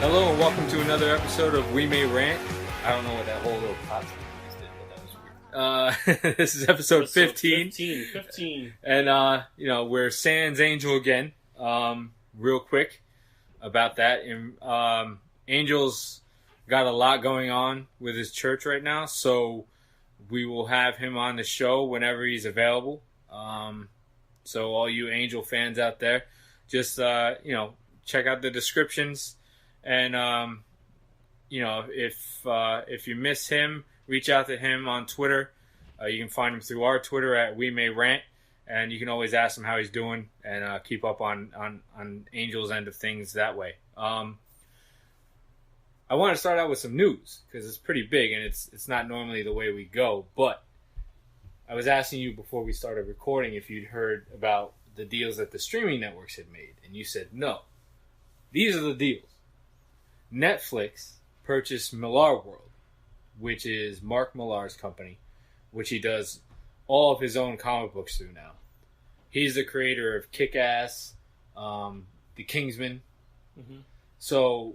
Hello and welcome to another episode of WeMayRant. I don't know what that whole little pop just did, but that was weird. This is episode 15. 15. And, we're Sans Angel again. Real quick about that. And, Angel's got a lot going on with his church right now, so we will have him on the show whenever he's available. So all you Angel fans out there, just, check out the descriptions. And, if you miss him, reach out to him on Twitter. You can find him through our Twitter at WeMayRant. And you can always ask him how he's doing and keep up on Angel's end of things that way. I want to start out with some news because it's pretty big and it's not normally the way we go. But I was asking you before we started recording if you'd heard about the deals that the streaming networks had made. And you said no. These are the deals. Netflix purchased Millar World, which is Mark Millar's company, which he does all of his own comic books through now. He's the creator of Kick-Ass, The Kingsman. Mm-hmm. So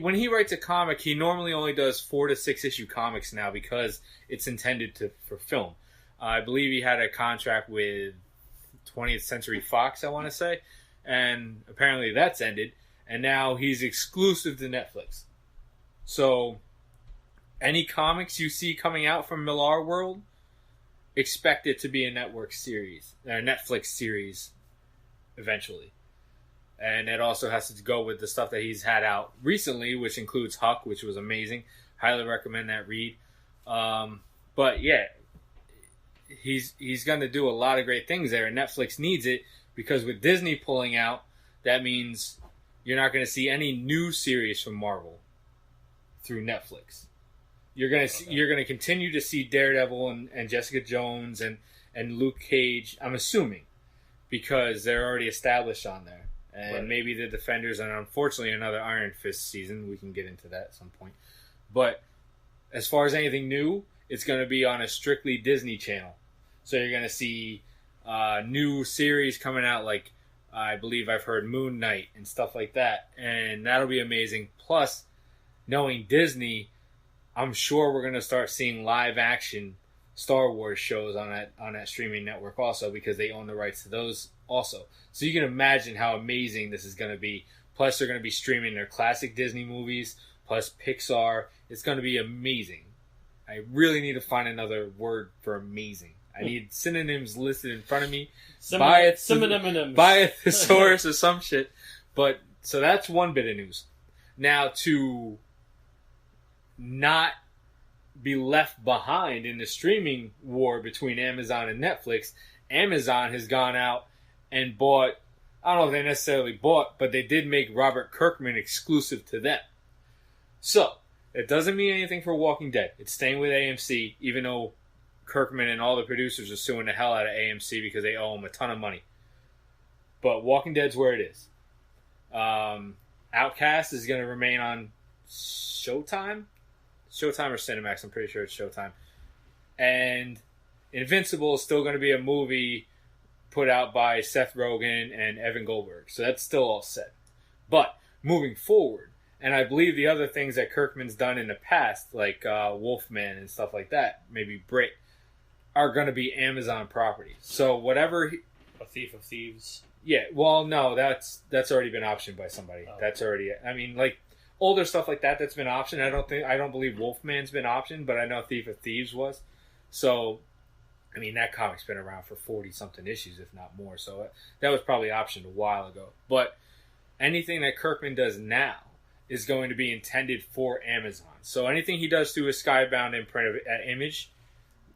when he writes a comic, he normally only does 4 to 6 issue comics now because it's intended for film. I believe he had a contract with 20th Century Fox, I want to say, and apparently that's ended. And now he's exclusive to Netflix. So, any comics you see coming out from Millar World, expect it to be a Netflix series, eventually. And it also has to go with the stuff that he's had out recently, which includes Huck, which was amazing. Highly recommend that read. But yeah, he's going to do a lot of great things there, and Netflix needs it because with Disney pulling out, that means you're not going to see any new series from Marvel through Netflix. You're going to continue to see Daredevil and Jessica Jones and Luke Cage, I'm assuming, because they're already established on there. And right. Maybe the Defenders, and unfortunately another Iron Fist season. We can get into that at some point. But as far as anything new, it's going to be on a strictly Disney channel. So you're going to see new series coming out, like I believe I've heard Moon Knight and stuff like that. And that'll be amazing. Plus, knowing Disney, I'm sure we're going to start seeing live action Star Wars shows on that streaming network also because they own the rights to those also. So you can imagine how amazing this is going to be. Plus, they're going to be streaming their classic Disney movies, plus Pixar. It's going to be amazing. I really need to find another word for amazing. I need synonyms listed in front of me. Buy a thesaurus or some shit. But so that's one bit of news. Now, to not be left behind in the streaming war between Amazon and Netflix, Amazon has gone out and bought, I don't know if they necessarily bought, but they did make Robert Kirkman exclusive to them. So, it doesn't mean anything for Walking Dead. It's staying with AMC, even though Kirkman and all the producers are suing the hell out of AMC because they owe them a ton of money. But Walking Dead's where it is. Outcast is going to remain on Showtime or Cinemax. I'm pretty sure it's Showtime. And Invincible is still going to be a movie put out by Seth Rogen and Evan Goldberg. So that's still all set. But moving forward, and I believe the other things that Kirkman's done in the past, like Wolfman and stuff like that, maybe Brit, are going to be Amazon properties. So whatever... A Thief of Thieves. Yeah, well, no, that's already been optioned by somebody. Oh. That's already... I mean, like, older stuff like that's been optioned. I don't believe Wolfman's been optioned, but I know Thief of Thieves was. So, I mean, that comic's been around for 40-something issues, if not more. So that was probably optioned a while ago. But anything that Kirkman does now is going to be intended for Amazon. So anything he does through a Skybound imprint at Image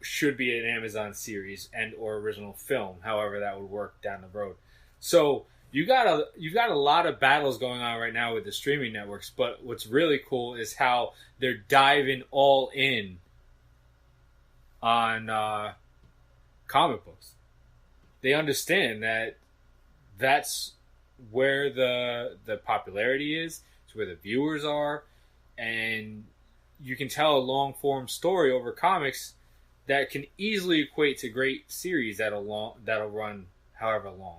should be an Amazon series and or original film, however that would work down the road. So you've got a lot of battles going on right now with the streaming networks, but what's really cool is how they're diving all in on comic books. They understand that that's where the popularity is, it's where the viewers are, and you can tell a long form story over comics that can easily equate to great series that'll run however long.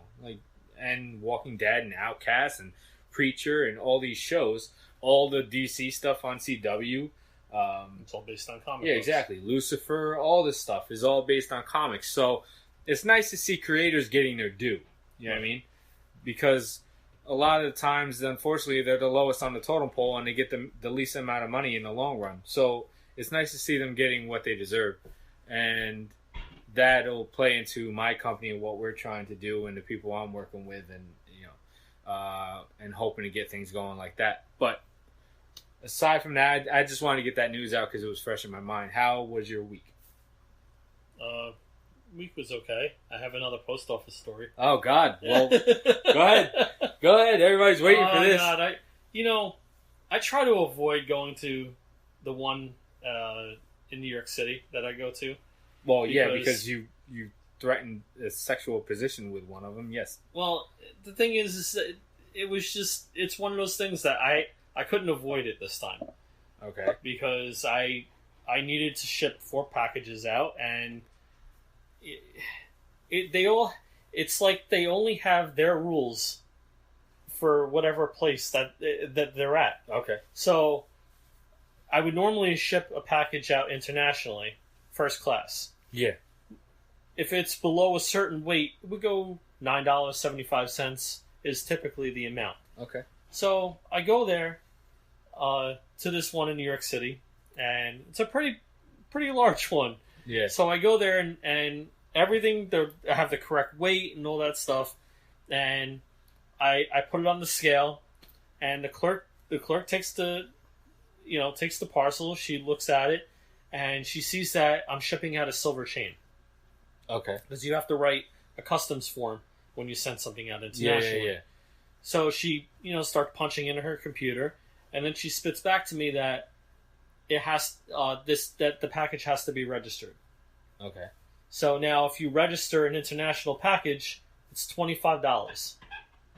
And Walking Dead and Outcast and Preacher and all these shows, all the DC stuff on CW. It's all based on comics. Yeah, exactly. Lucifer, all this stuff is all based on comics. So it's nice to see creators getting their due. You know what I mean? Because a lot of the times, unfortunately, they're the lowest on the totem pole and they get the least amount of money in the long run. So it's nice to see them getting what they deserve. And that'll play into my company and what we're trying to do and the people I'm working with and, and hoping to get things going like that. But aside from that, I just wanted to get that news out because it was fresh in my mind. How was your week? Week was okay. I have another post office story. Oh, God. Well, go ahead. Go ahead. Everybody's waiting for this. God. I try to avoid going to the one in New York City that I go to. Well, because you threatened a sexual position with one of them, yes. Well, the thing is that it's one of those things that I couldn't avoid it this time. Okay. Because I needed to ship 4 packages out, and it's like they only have their rules for whatever place that they're at. Okay. So I would normally ship a package out internationally, first class. Yeah. If it's below a certain weight, it would go $9.75 is typically the amount. Okay. So I go there to this one in New York City, and it's a pretty large one. Yeah. So I go there and everything, I have the correct weight and all that stuff, and I put it on the scale, and the clerk takes the parcel. She looks at it, and she sees that I'm shipping out a silver chain. Okay. Because you have to write a customs form when you send something out internationally. Yeah. So she, starts punching into her computer, and then she spits back to me that it has that the package has to be registered. Okay. So now, if you register an international package, it's $25.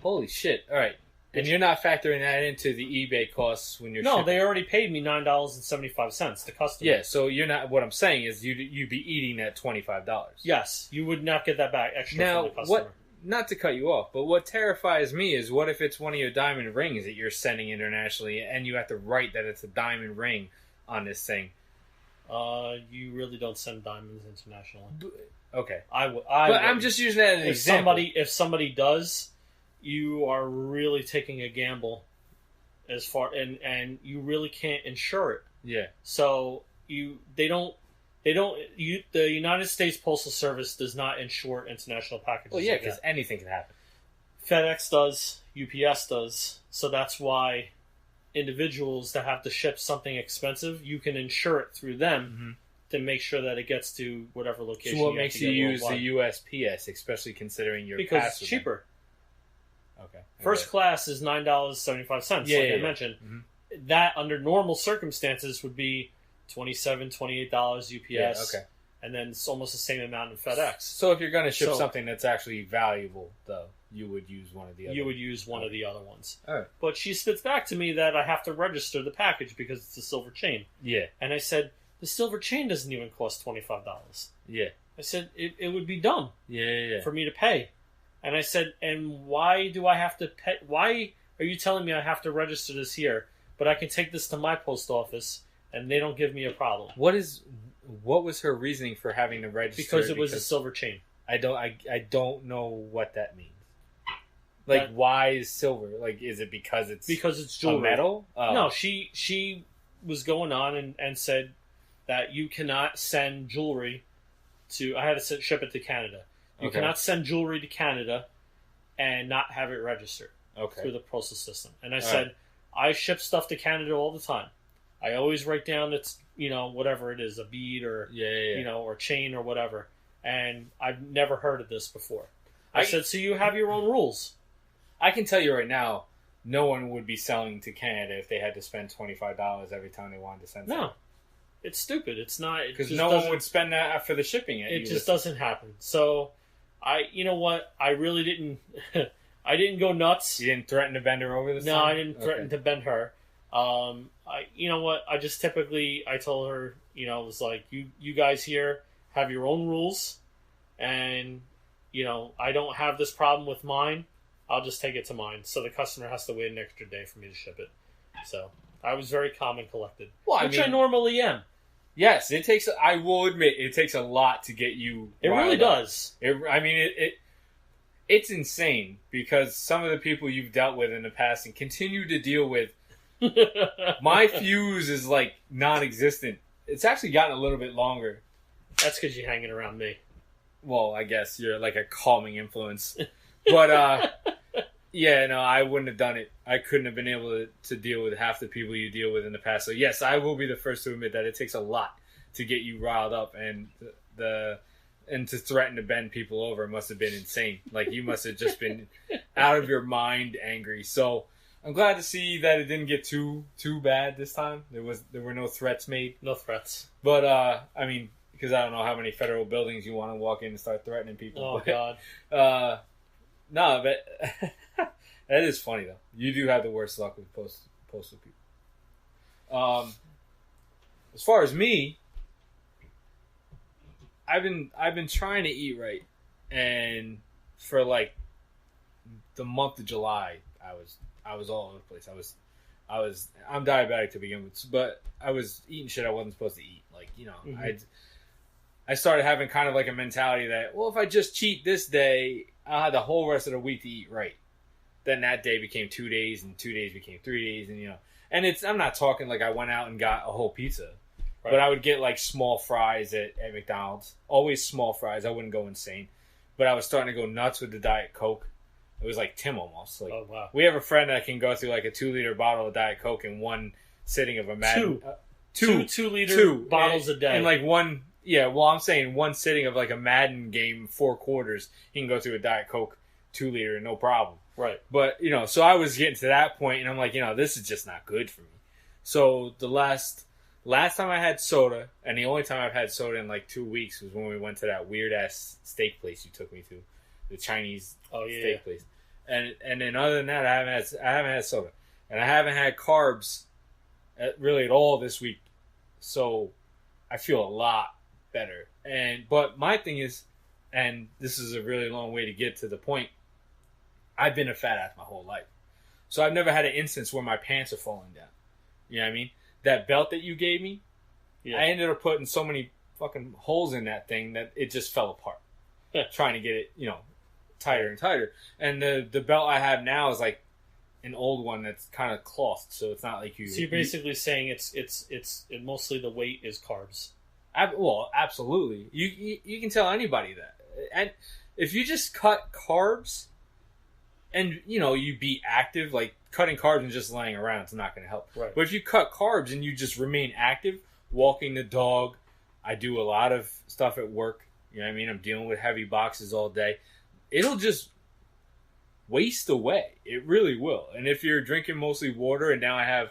Holy shit! All right, and you're not factoring that into the eBay costs when you're no, shipping. they already paid me $9.75. The customer. Yeah, so you're not. What I'm saying is, you'd be eating that $25. Yes, you would not get that back extra now, from the customer. what? Not to cut you off, but what terrifies me is what if it's one of your diamond rings that you're sending internationally, and you have to write that it's a diamond ring on this thing. You really don't send diamonds internationally. Okay, but I'm just using that as an example. If somebody does, you are really taking a gamble, and you really can't insure it. Yeah. So the United States Postal Service does not insure international packages. Well, yeah, because anything can happen. FedEx does, UPS does, so that's why individuals that have to ship something expensive, you can insure it through them to make sure that it gets to whatever location. So what makes you use worldwide. the USPS, especially considering your because pass it's cheaper. Okay. First class is $9.75. I mentioned. Mm-hmm. That under normal circumstances would be $27, $28 UPS. Yeah, okay. And then it's almost the same amount in FedEx. So if you're going to ship something that's actually valuable, though, you would use one of the other. You would use one of the other ones. All right. But she spits back to me that I have to register the package because it's a silver chain. Yeah. And I said, the silver chain doesn't even cost $25. Yeah. I said, it would be dumb Yeah. for me to pay. And I said, and why do I have to pay? Why are you telling me I have to register this here, but I can take this to my post office and they don't give me a problem? What was her reasoning for having to register? Because it was a silver chain. I don't know what that means. Like, why is silver? Like, is it because it's jewelry? A metal? No, she was going on and said that you cannot send jewelry to. I had to ship it to Canada. You cannot send jewelry to Canada and not have it registered through the postal system. And I said, I ship stuff to Canada all the time. I always write down it's whatever it is, a bead or or chain or whatever. And I've never heard of this before. I said, so you have your own rules. I can tell you right now, no one would be selling to Canada if they had to spend $25 every time they wanted to send something. No. It's stupid. It's not. Because no one would spend that for the shipping. It just doesn't happen. So, you know what? I really didn't. I didn't go nuts. You didn't threaten to bend her over this time? No, I didn't threaten to bend her. You know what? I just I told her, it was like, you guys here have your own rules, and, I don't have this problem with mine, I'll just take it to mine. So the customer has to wait an extra day for me to ship it. So I was very calm and collected, which I normally am. Yes, it takes. I will admit, it takes a lot to get you. It really does. It's insane because some of the people you've dealt with in the past and continue to deal with. My fuse is like non-existent. It's actually gotten a little bit longer. That's because you're hanging around me. Well, I guess you're like a calming influence. But, yeah, no, I wouldn't have done it. I couldn't have been able to deal with half the people you deal with in the past. So, yes, I will be the first to admit that it takes a lot to get you riled up. And to threaten to bend people over must have been insane. Like, you must have just been out of your mind angry. So, I'm glad to see that it didn't get too bad this time. There were no threats made. No threats. But, because I don't know how many federal buildings you want to walk in and start threatening people. Oh, but, God. No, but that is funny, though. You do have the worst luck with postal people. As far as me, I've been trying to eat right. And for, like, the month of July, I was all over the place. I'm diabetic to begin with, but I was eating shit I wasn't supposed to eat. Like, I started having kind of like a mentality that, well, if I just cheat this day, I'll have the whole rest of the week to eat right. Then that day became 2 days, and 2 days became 3 days, and and I'm not talking like I went out and got a whole pizza, right. But I would get like small fries at McDonald's. Always small fries. I wouldn't go insane, but I was starting to go nuts with the Diet Coke. It was like Tim almost. Like, oh, wow. We have a friend that can go through like a 2-liter bottle of Diet Coke in one sitting of a Madden. Two liter bottles a day. And like one, yeah, well, I'm saying one sitting of like a Madden game, 4 quarters, he can go through a Diet Coke 2-liter, no problem. Right. But, so I was getting to that point, and I'm like, this is just not good for me. So the last time I had soda, and the only time I've had soda in like 2 weeks was when we went to that weird-ass steak place you took me to. The Chinese steak place. And then other than that, I haven't had soda. And I haven't had carbs really at all this week. So I feel a lot better. But my thing is, and this is a really long way to get to the point, I've been a fat ass my whole life. So I've never had an instance where my pants are falling down. You know what I mean? That belt that you gave me, I ended up putting so many fucking holes in that thing that it just fell apart. Trying to get it, tighter and tighter. And the belt I have now is like an old one that's kind of clothed, so it's not like you. So you're basically saying it's mostly the weight is carbs. Well, absolutely. You can tell anybody that. And if you just cut carbs, and you be active, like cutting carbs and just laying around, it's not going to help. Right. But if you cut carbs and you just remain active, walking the dog, I do a lot of stuff at work. You know what I mean? I'm dealing with heavy boxes all day. It'll just waste away. It really will. And if you're drinking mostly water, and now I have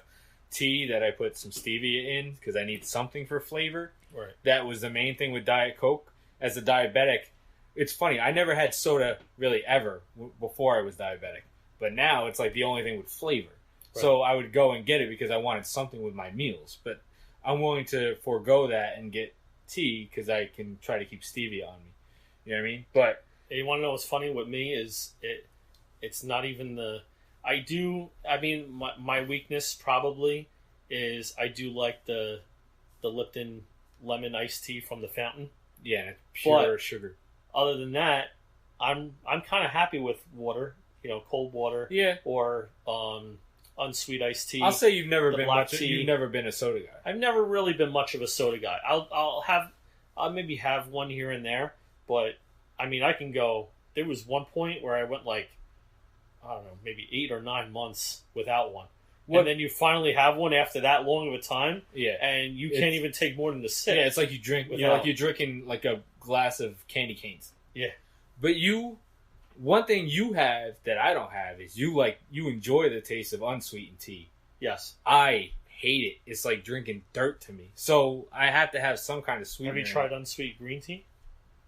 tea that I put some stevia in because I need something for flavor. Right. That was the main thing with Diet Coke. As a diabetic, it's funny. I never had soda really ever before I was diabetic. But now it's like the only thing with flavor. Right. So I would go and get it because I wanted something with my meals. But I'm willing to forego that and get tea because I can try to keep stevia on me. You know what I mean? But you want to know what's funny with me is it's not even my weakness probably is I do like the Lipton lemon iced tea from the fountain. Yeah, pure sugar. Other than that, I'm kind of happy with water, cold water. Yeah. Or unsweet iced tea. I'll say you've never been a soda guy. I've never really been much of a soda guy. I'll maybe have one here and there, but I can go. There was one point where I went like, I don't know, maybe 8 or 9 months without one. And then you finally have one after that long of a time. Yeah. And you can't even take more than a sip. Yeah, it's like you drink. Like you're drinking like a glass of candy canes. Yeah. But one thing you have that I don't have is you enjoy the taste of unsweetened tea. Yes. I hate it. It's like drinking dirt to me. So I have to have some kind of sweetener. Have you tried unsweet green tea?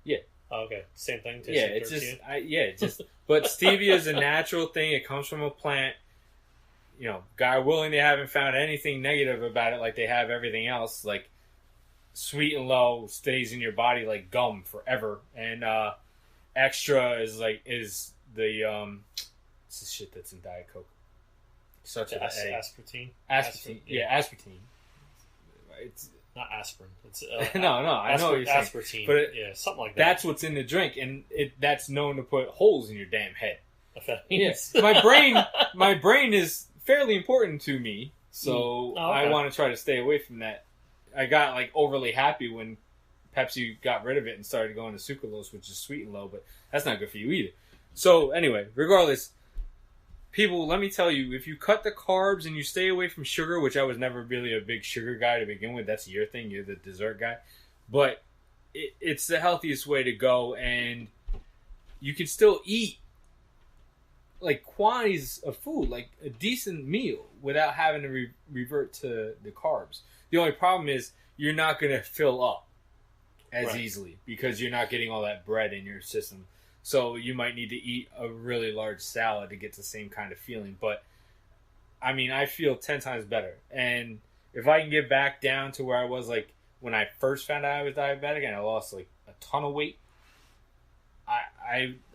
Yeah. Oh, okay. Same thing. But stevia is a natural thing. It comes from a plant. God willing, they haven't found anything negative about it like they have everything else. Like, sweet and low stays in your body like gum forever. And extra is the It's the shit that's in Diet Coke. Starts with aspartame. Aspartame. Yeah, aspartame. It's not aspirin. It's no. I know what you're saying. Aspartame. But something like that. That's what's in the drink, and that's known to put holes in your damn head. Yes, my brain is fairly important to me, so I want to try to stay away from that. I got like overly happy when Pepsi got rid of it and started going to sucralose, which is sweet and low, but that's not good for you either. So anyway, regardless, people, let me tell you, if you cut the carbs and you stay away from sugar, which I was never really a big sugar guy to begin with, that's your thing, you're the dessert guy, but it's the healthiest way to go, and you can still eat like quantities of food, like a decent meal, without having to revert to the carbs. The only problem is you're not going to fill up as easily because you're not getting all that bread in your system. So you might need to eat a really large salad to get the same kind of feeling. But, I mean, I feel 10 times better. And if I can get back down to where I was, like, when I first found out I was diabetic and I lost, like, a ton of weight,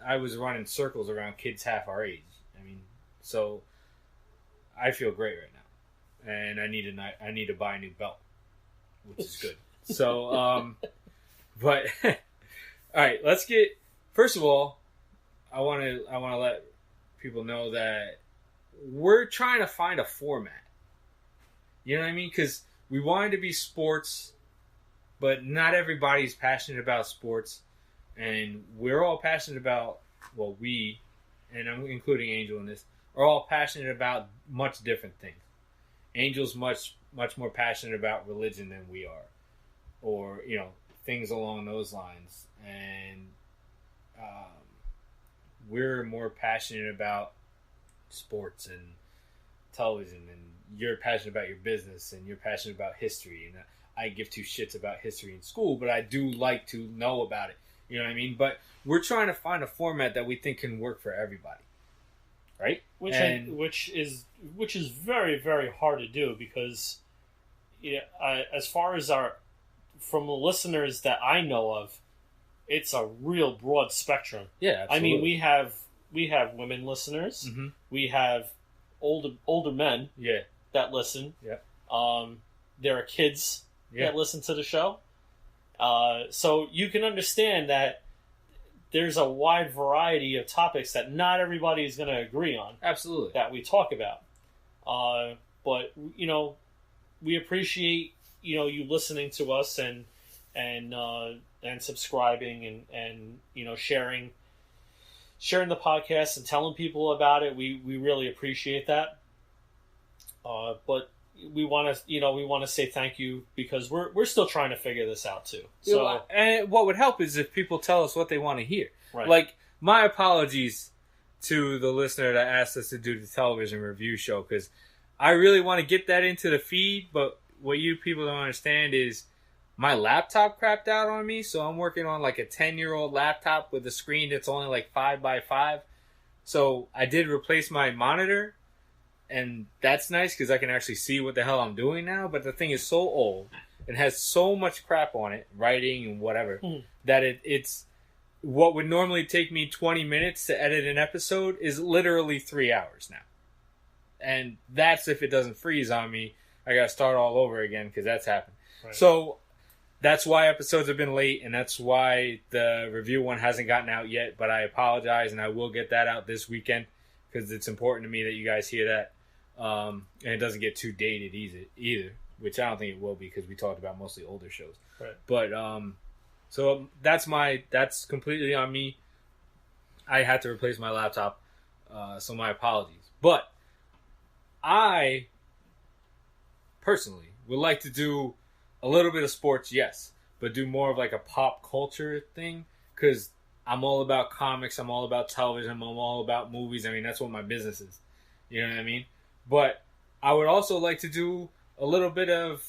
I was running circles around kids half our age. I mean, so I feel great right now. And I need to buy a new belt, which is good. So, but, all right, let's get... First of all, I want to let people know that we're trying to find a format. You know what I mean? Because we wanted to be sports, but not everybody's passionate about sports. And we're all passionate about, well, we, and I'm including Angel in this, are all passionate about much different things. Angel's much more passionate about religion than we are. Or, you know, things along those lines. And we're more passionate about sports and television, and you're passionate about your business, and you're passionate about history, and I give two shits about history in school, but I do like to know about it. You know what I mean? But we're trying to find a format that we think can work for everybody, right? Which is very, very hard to do because, as far as from the listeners that I know of, it's a real broad spectrum. Yeah, absolutely. I mean, we have women listeners. Mm-hmm. We have older men that listen. Yeah. There are kids that listen to the show. So you can understand that there's a wide variety of topics that not everybody is going to agree on. Absolutely. That we talk about. But, we appreciate, you listening to us and subscribing and sharing the podcast and telling people about it. We really appreciate that. But we want to say thank you because we're still trying to figure this out too. So, and what would help is if people tell us what they want to hear. Right. Like, my apologies to the listener that asked us to do the television review show, because I really want to get that into the feed, but what you people don't understand is my laptop crapped out on me, so I'm working on like a 10-year-old laptop with a screen that's only like 5x5. So I did replace my monitor, and that's nice because I can actually see what the hell I'm doing now, but the thing is so old and has so much crap on it, writing and whatever, that it's what would normally take me 20 minutes to edit an episode is literally 3 hours now. And that's if it doesn't freeze on me. I got to start all over again because that's happened. Right. So that's why episodes have been late, and that's why the review one hasn't gotten out yet. But I apologize, and I will get that out this weekend because it's important to me that you guys hear that. And it doesn't get too dated either, which I don't think it will be because we talked about mostly older shows. Right. But so that's completely on me. I had to replace my laptop, so my apologies. But I personally would like to do a little bit of sports, yes, but do more of like a pop culture thing because I'm all about comics, I'm all about television, I'm all about movies. I mean, that's what my business is. You know what I mean? But I would also like to do a little bit of,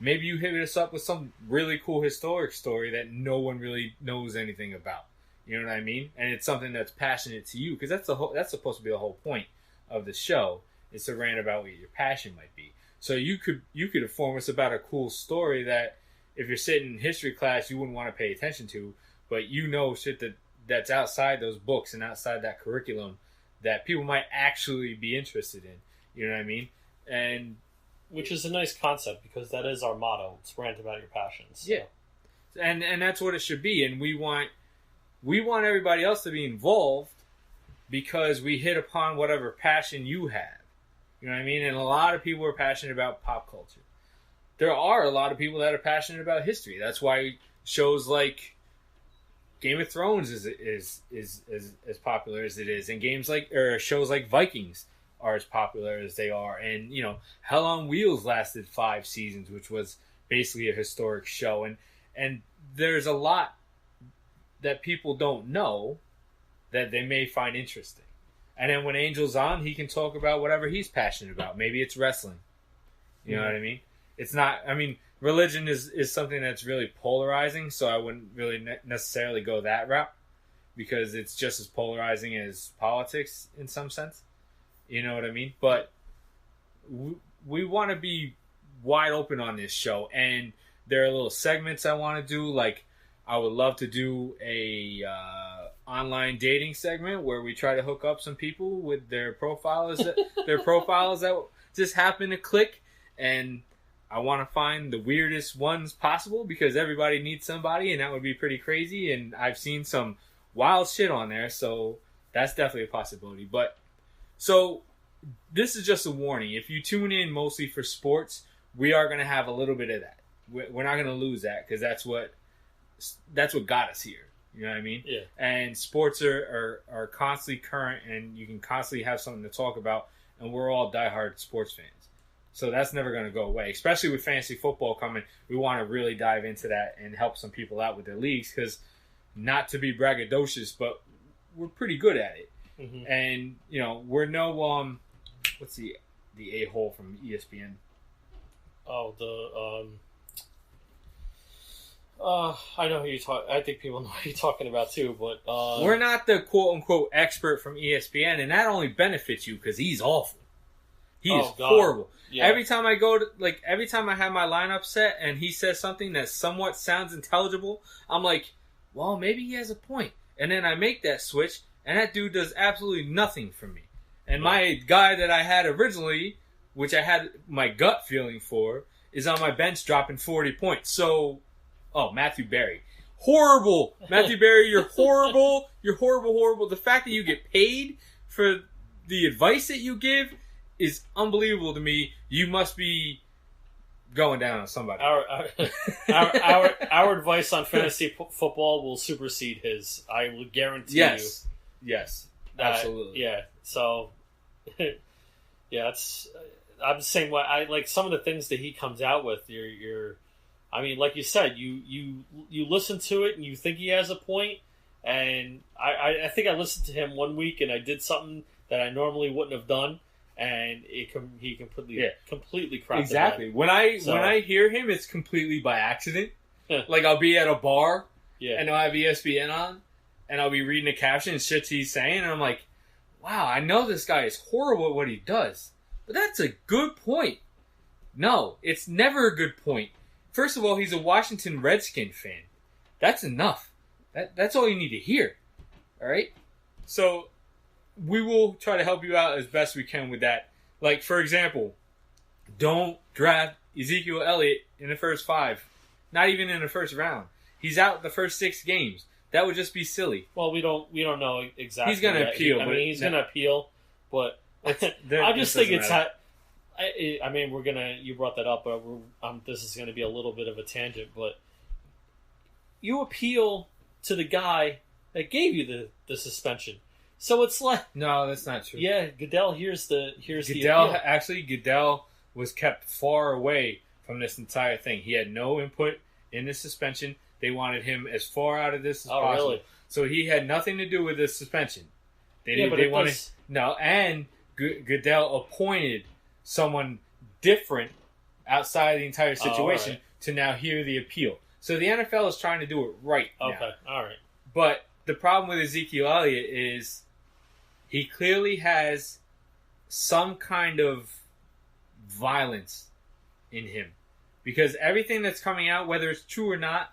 maybe you hit us up with some really cool historic story that no one really knows anything about. You know what I mean? And it's something that's passionate to you because that's supposed to be the whole point of the show, is to rant about what your passion might be. So you could inform us about a cool story that if you're sitting in history class you wouldn't want to pay attention to, but shit that's outside those books and outside that curriculum that people might actually be interested in. You know what I mean? And which is a nice concept because that is our motto. It's rant about your passions. So. Yeah, and that's what it should be. And we want everybody else to be involved because we hit upon whatever passion you have. You know what I mean? And a lot of people are passionate about pop culture. There are a lot of people that are passionate about history. That's why shows like Game of Thrones is as popular as it is, and shows like Vikings are as popular as they are. And Hell on Wheels lasted 5 seasons, which was basically a historic show. And there's a lot that people don't know that they may find interesting. And then when Angel's on, he can talk about whatever he's passionate about. Maybe it's wrestling. You know what I mean? It's not. I mean, religion is something that's really polarizing, so I wouldn't really necessarily go that route because it's just as polarizing as politics in some sense. You know what I mean? But we want to be wide open on this show, and there are little segments I want to do. Like, I would love to do a online dating segment where we try to hook up some people with their profiles that just happen to click, and I want to find the weirdest ones possible because everybody needs somebody, and that would be pretty crazy. And I've seen some wild shit on there, so that's definitely a possibility. But so this is just a warning. If you tune in mostly for sports, we are going to have a little bit of that. We're not going to lose that because that's what got us here. You know what I mean? Yeah. And sports are constantly current, and you can constantly have something to talk about. And we're all diehard sports fans. So that's never going to go away, especially with fantasy football coming. We want to really dive into that and help some people out with their leagues because, not to be braggadocious, but we're pretty good at it. Mm-hmm. And, we're no, what's the a-hole from ESPN? Oh, I know who you talk. I think people know who you're talking about too, but we're not the quote-unquote expert from ESPN, and that only benefits you because he's awful. He is horrible. Yeah. Every time I have my lineup set and he says something that somewhat sounds intelligible, I'm like, well, maybe he has a point. And then I make that switch, and that dude does absolutely nothing for me. And my guy that I had originally, which I had my gut feeling for, is on my bench dropping 40 points. So, Matthew Berry. Horrible! Matthew Berry, you're horrible. You're horrible, horrible. The fact that you get paid for the advice that you give is unbelievable to me. You must be going down on somebody. Our advice on fantasy football will supersede his. I will guarantee you. Yes, absolutely. Yeah. So, yeah, I'm the same way. I like some of the things that he comes out with. I mean, like you said, you listen to it and you think he has a point. And I think I listened to him one week and I did something that I normally wouldn't have done. And he completely crapped exactly. When I hear him, it's completely by accident. Like I'll be at a bar, and I'll have ESPN on, and I'll be reading the caption and shit he's saying, and I'm like, wow, I know this guy is horrible at what he does, but that's a good point. No, it's never a good point. First of all, he's a Washington Redskin fan. That's enough. That's all you need to hear. All right, so. We will try to help you out as best we can with that. Like, for example, don't draft Ezekiel Elliott in the first 5. Not even in the first round. He's out the first 6 games. That would just be silly. Well, we don't know exactly. He's going to appeal. He's going to appeal, but I just think it's... I mean, you brought that up, but this is going to be a little bit of a tangent, but you appeal to the guy that gave you the suspension. So it's like... No, that's not true. Yeah, Goodell, here's the appeal. Actually, Goodell was kept far away from this entire thing. He had no input in the suspension. They wanted him as far out of this as possible. Really? So he had nothing to do with this suspension. And Goodell appointed someone different outside of the entire situation to now hear the appeal. So the NFL is trying to do it right now. Okay, all right. But the problem with Ezekiel Elliott is he clearly has some kind of violence in him. Because everything that's coming out, whether it's true or not,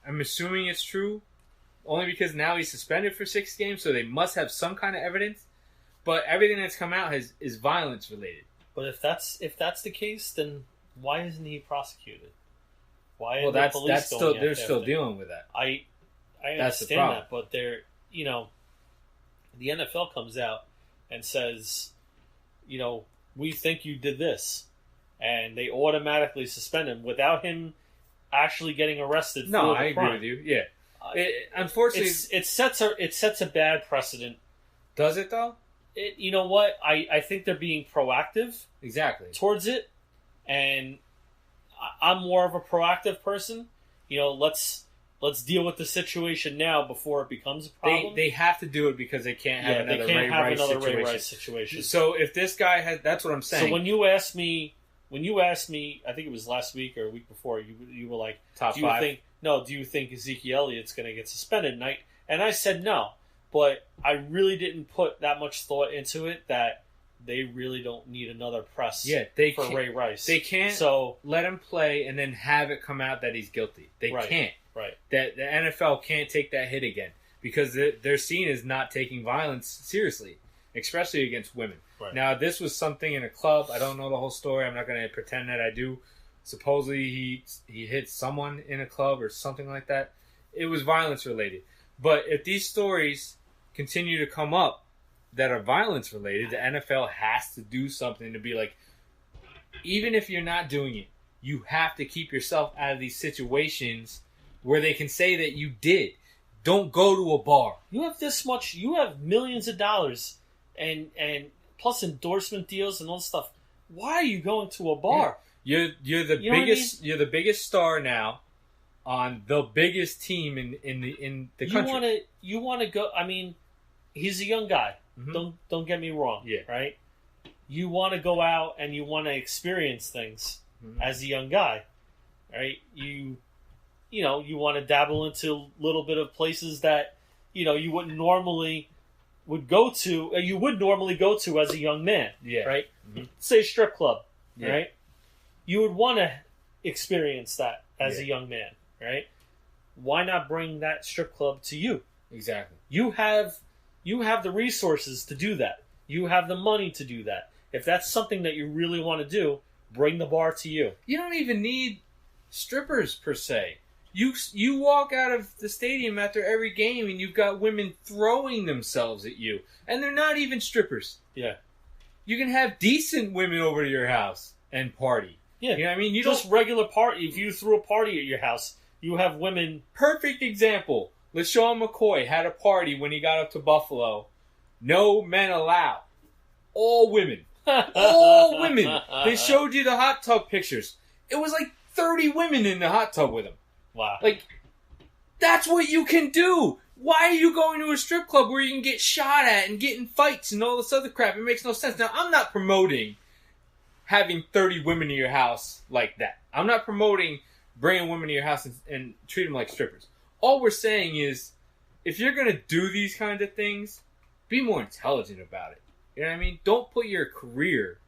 I'm assuming it's true, only because now he's suspended for 6 games, so they must have some kind of evidence. But everything that's come out is violence related. But if that's the case, then why isn't he prosecuted? Why? Well, that's still they're still dealing with that. I understand that, but they're the NFL comes out and says, we think you did this, and they automatically suspend him without him actually getting arrested. No, for I the crime. agree with you. Yeah, unfortunately, it sets a bad precedent. Does it though? You know what? I think they're being proactive towards it, and I'm more of a proactive person. Let's deal with the situation now before it becomes a problem. They have to do it because they can't have another Ray Rice situation. So if this guy that's what I'm saying. So when you asked me, I think it was last week or a week before, you were like, top 5. Do you think Ezekiel Elliott's going to get suspended? And I said no. But I really didn't put that much thought into it that they really don't need another press for Ray Rice. They can't let him play and then have it come out that he's guilty. They can't. Right. That the NFL can't take that hit again because they're seen as not taking violence seriously, especially against women. Right. Now, this was something in a club. I don't know the whole story. I'm not going to pretend that I do. Supposedly, he hit someone in a club or something like that. It was violence related. But if these stories continue to come up that are violence related, the NFL has to do something to be like, even if you're not doing it, you have to keep yourself out of these situations where they can say that you did. Don't go to a bar. You have millions of dollars and plus endorsement deals and all this stuff. Why are you going to a bar? Yeah. You're the biggest you're the biggest star now on the biggest team in the country. You want to go. I mean, he's a young guy. Mm-hmm. Don't get me wrong. Yeah. Right. You want to go out and you want to experience things as a young guy, right? You want to dabble into a little bit of places that you wouldn't normally go to. You would normally go to as a young man. Yeah. Right. Mm-hmm. Say strip club. Yeah. Right. You would want to experience that as a young man. Right? Why not bring that strip club to you? Exactly. You have the resources to do that. You have the money to do that. If that's something that you really want to do, bring the bar to you. You don't even need strippers per se. You walk out of the stadium after every game and you've got women throwing themselves at you, and they're not even strippers. Yeah. You can have decent women over to your house and party. Yeah. You know what I mean? You just regular party. If you threw a party at your house, you have women. Perfect example. LaShawn McCoy had a party when he got up to Buffalo. No men allowed. All women. All women. They showed you the hot tub pictures. It was like 30 women in the hot tub with him. Wow. Like, that's what you can do. Why are you going to a strip club where you can get shot at and get in fights and all this other crap? It makes no sense. Now, I'm not promoting having 30 women in your house like that. I'm not promoting bringing women to your house and treat them like strippers. All we're saying is, if you're going to do these kinds of things, be more intelligent about it. You know what I mean? Don't put your career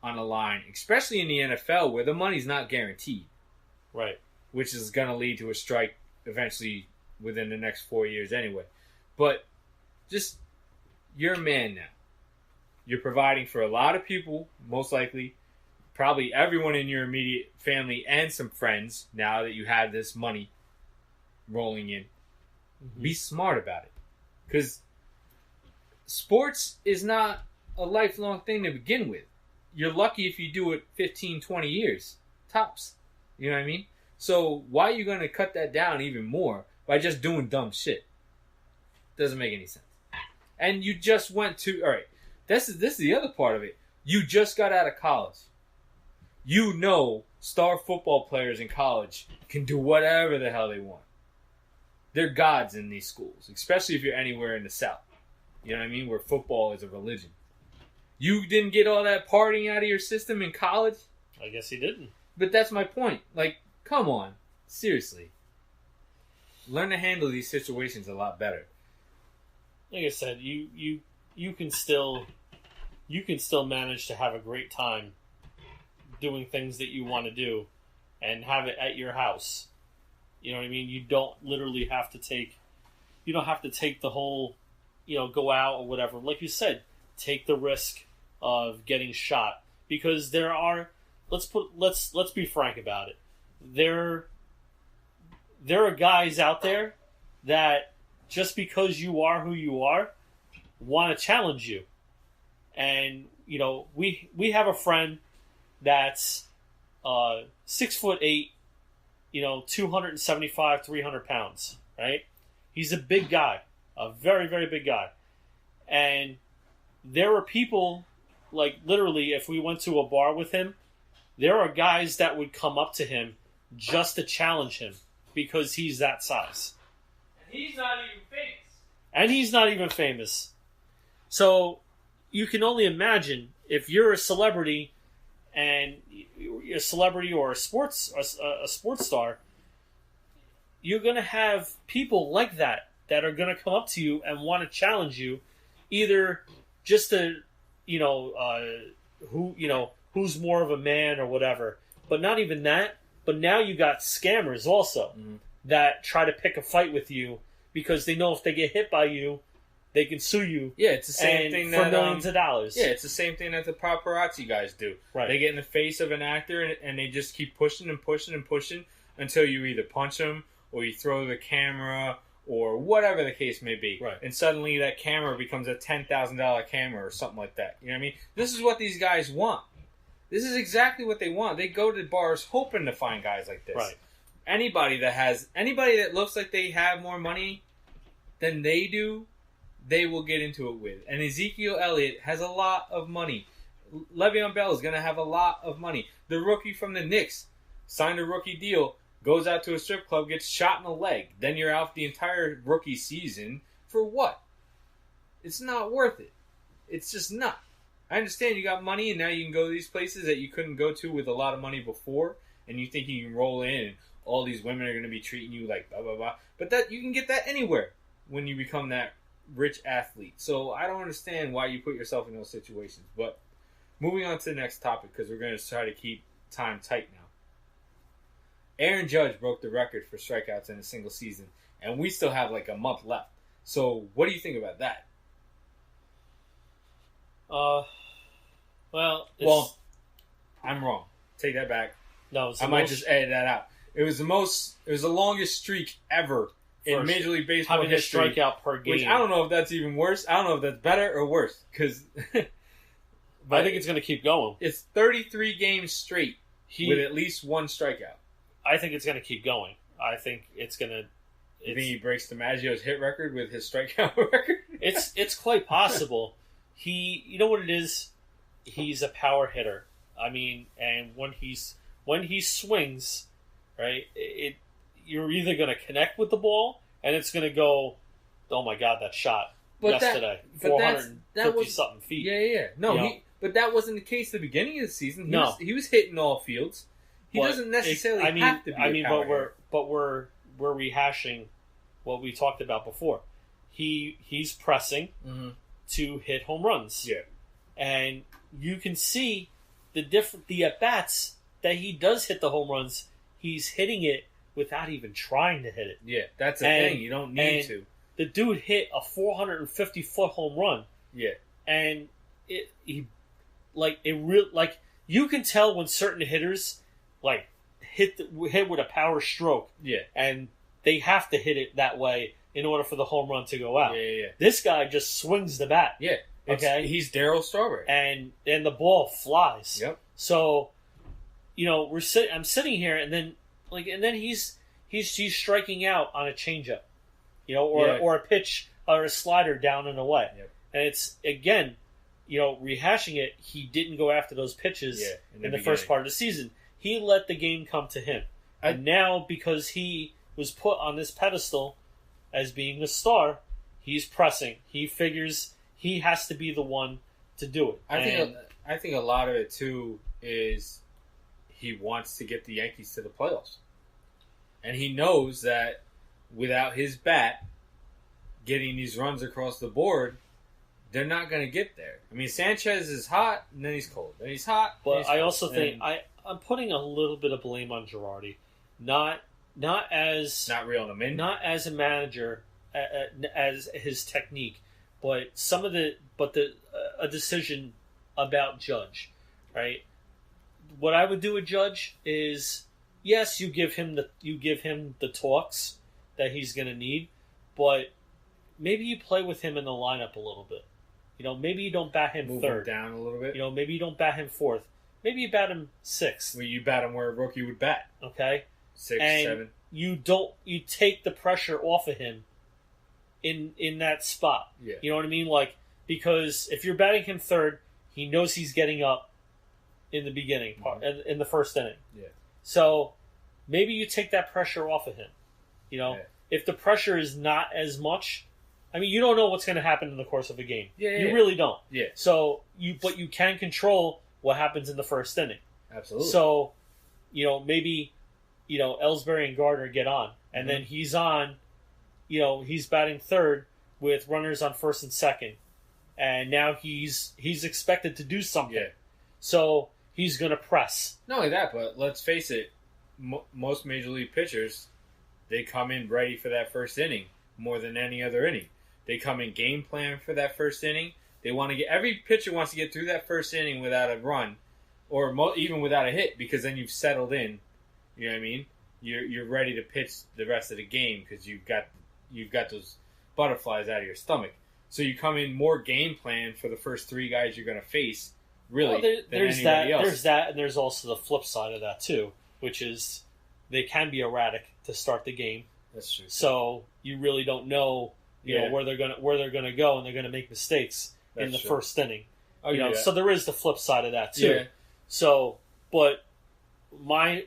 on the line, especially in the NFL where the money's not guaranteed. Right. Which is going to lead to a strike eventually within the next 4 years anyway. But just, you're a man now. You're providing for a lot of people, most likely. Probably everyone in your immediate family and some friends now that you have this money rolling in. Mm-hmm. Be smart about it. Because sports is not a lifelong thing to begin with. You're lucky if you do it 15, 20 years. Tops. You know what I mean? So why are you going to cut that down even more by just doing dumb shit? Doesn't make any sense. And you just went to... Alright, this is the other part of it. You just got out of college. You know star football players in college can do whatever the hell they want. They're gods in these schools, especially if you're anywhere in the South. You know what I mean? Where football is a religion. You didn't get all that partying out of your system in college? I guess he didn't. But that's my point. Like, come on. Seriously. Learn to handle these situations a lot better. Like I said, you can still manage to have a great time doing things that you want to do and have it at your house. You know what I mean? You don't literally have to take You don't have to take the whole, go out or whatever. Like you said, take the risk of getting shot, because there are. Let's be frank about it. There are guys out there that just because you are who you are, want to challenge you. And we have a friend that's 6'8", 275, 300 pounds, right? He's a big guy, a very, very big guy. And there are people, like literally, if we went to a bar with him, there are guys that would come up to him just to challenge him because he's that size. And he's not even famous. So you can only imagine if you're a celebrity and you're a celebrity or a sports star, you're going to have people like that are going to come up to you and want to challenge you, either just to, who's more of a man or whatever. But not even that. But now you got scammers also that try to pick a fight with you because they know if they get hit by you, they can sue you. Yeah, it's the same thing for millions of dollars. Yeah, it's the same thing that the paparazzi guys do. Right. They get in the face of an actor and they just keep pushing and pushing and pushing until you either punch them or you throw the camera or whatever the case may be. Right. And suddenly that camera becomes a $10,000 camera or something like that. You know what I mean? This is what these guys want. This is exactly what they want. They go to bars hoping to find guys like this. Right. Anybody that looks like they have more money than they do, they will get into it with. And Ezekiel Elliott has a lot of money. Le'Veon Bell is going to have a lot of money. The rookie from the Knicks signed a rookie deal, goes out to a strip club, gets shot in the leg. Then you're out the entire rookie season for what? It's not worth it. It's just not. I understand you got money and now you can go to these places that you couldn't go to with a lot of money before, and you think you can roll in and all these women are going to be treating you like blah, blah, blah. But that you can get that anywhere when you become that rich athlete. So I don't understand why you put yourself in those situations. But moving on to the next topic, because we're going to try to keep time tight now. Aaron Judge broke the record for strikeouts in a single season, and we still have like a month left. So what do you think about that? Well, I'm wrong. Take that back. No, I might just edit that out. It was the longest streak ever in Major League Baseball having history. a strikeout per game. Which I don't know if that's even worse. I don't know if that's better or worse. Because I think it's going to keep going. It's 33 games straight with at least one strikeout. I think it's going to keep going. I think it's going to... You think he breaks DiMaggio's hit record with his strikeout record? It's quite possible. You know what it is? He's a power hitter. I mean, and when he swings, right, you're either going to connect with the ball and it's going to go, oh my God, that shot yesterday, 450-something feet. Yeah. No, but that wasn't the case at the beginning of the season. He was hitting all fields. He doesn't necessarily have to be a power hitter. But we're rehashing what we talked about before. He's pressing to hit home runs. Yeah. And you can see the at-bats that he does hit the home runs. He's hitting it without even trying to hit it. Yeah, that's the thing. You don't need to. The dude hit a 450-foot home run. Yeah. And you can tell when certain hitters hit with a power stroke. Yeah. And they have to hit it that way in order for the home run to go out. Yeah. This guy just swings the bat. Yeah. Okay. He's Darryl Strawberry. And the ball flies. Yep. So, I'm sitting here and then he's striking out on a changeup. Or a pitch or a slider down and away. Yep. And it's again, rehashing it, he didn't go after those pitches in the first part of the season. He let the game come to him. And now, because he was put on this pedestal as being a star, he's pressing. He figures he has to be the one to do it. I think a lot of it, too, is he wants to get the Yankees to the playoffs. And he knows that without his bat getting these runs across the board, they're not going to get there. I mean, Sanchez is hot, and then he's cold. Then he's hot. But I also think I'm putting a little bit of blame on Girardi. Not reeling him in. Not as a manager, as his technique, but a decision about Judge, right? What I would do with Judge is, yes, you give him the talks that he's going to need, but maybe you play with him in the lineup a little bit. Maybe you don't bat him Move third. him down a little bit. Maybe you don't bat him fourth. Maybe you bat him sixth. Well, you bat him where a rookie would bat. Okay? 6, and 7. You take the pressure off of him in that spot. Yeah. You know what I mean? Because if you're batting him third, he knows he's getting up in the beginning part, in the first inning. Yeah. So maybe you take that pressure off of him. If the pressure is not as much, you don't know what's going to happen in the course of a game. Yeah, you really don't. Yeah. So but you can control what happens in the first inning. Absolutely. So, maybe, Ellsbury and Gardner get on, and then he's on. He's batting third with runners on first and second, and now he's expected to do something. Yeah. So he's going to press. Not only that, but let's face it, most major league pitchers, they come in ready for that first inning more than any other inning. They come in game plan for that first inning. They want to get every pitcher wants to get through that first inning without a run, or even without a hit, because then you've settled in. You know what I mean? You're ready to pitch the rest of the game because you've got those butterflies out of your stomach. So you come in more game plan for the first 3 guys you're going to face. Really, there's than that. anybody else. There's that, and there's also the flip side of that too, which is they can be erratic to start the game. That's true. So you really don't know, where they're gonna go, and they're gonna make mistakes in the first inning. So there is the flip side of that too. Yeah. So, but my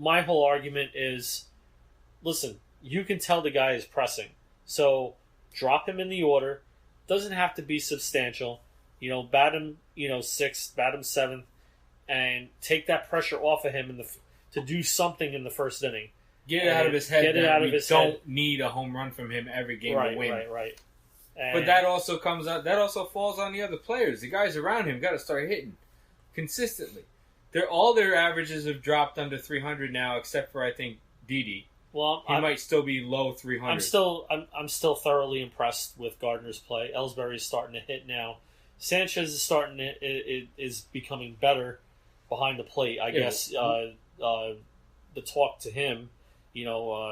whole argument is, listen, you can tell the guy is pressing, so drop him in the order. Doesn't have to be substantial. Bat him, 6th, bat him 7th, and take that pressure off of him to do something in the first inning. Get it out of his head. Get it out of his head. Don't need a home run from him every game to win. Right. But that also falls on the other players. The guys around him got to start hitting consistently. All their averages have dropped under 300 now, except for I think Didi. Well, he might still be low 300. I'm still thoroughly impressed with Gardner's play. Ellsbury's starting to hit now. Sanchez is becoming better behind the plate. I guess the talk to him,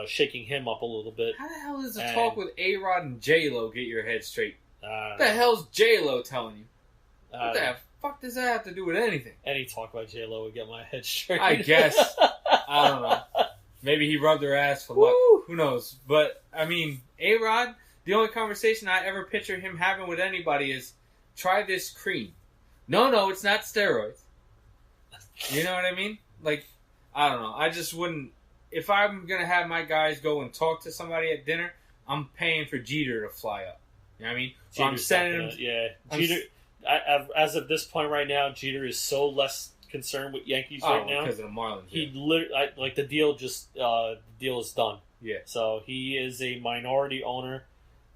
shaking him up a little bit. How the hell does the talk with A-Rod and J-Lo get your head straight? What the know. hell's J-Lo telling you? What the fuck does that have to do with anything? Any talk about J-Lo would get my head straight. I guess. I don't know. Maybe he rubbed her ass for luck. Who knows? But, A-Rod, the only conversation I ever picture him having with anybody is, try this cream. No, it's not steroids. You know what I mean? I don't know. I just wouldn't. If I'm going to have my guys go and talk to somebody at dinner, I'm paying for Jeter to fly up. You know what I mean? So I'm sending him. Yeah. Jeter, as of this point right now, Jeter is so less concerned with Yankees right now. Because of the Marlins. He literally, the deal the deal is done. Yeah. So he is a minority owner.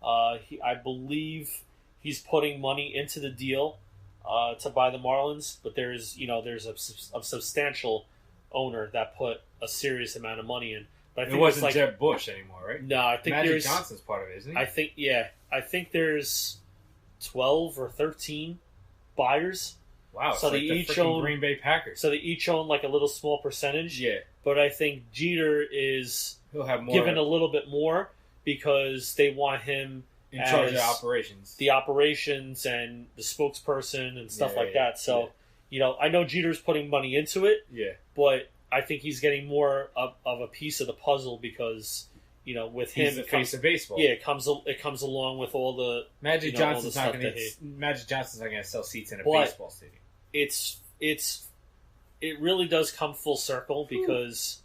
I believe he's putting money into the deal to buy the Marlins, but there's a substantial owner that put a serious amount of money in. But I think it wasn't Jeb Bush anymore, right? No, I think Magic Johnson's part of it, isn't he? I think there's 12 or 13 buyers. Wow, so they each own Green Bay Packers. So they each own a little small percentage. Yeah, but I think Jeter he'll have more, given a little bit more because they want him in charge of operations, the operations and the spokesperson and stuff like that. So I know Jeter's putting money into it. Yeah, but I think he's getting more of a piece of the puzzle because with him, he's the face of baseball. Yeah, it comes along with all the Magic Johnson's not going to sell seats in a baseball stadium. It really does come full circle because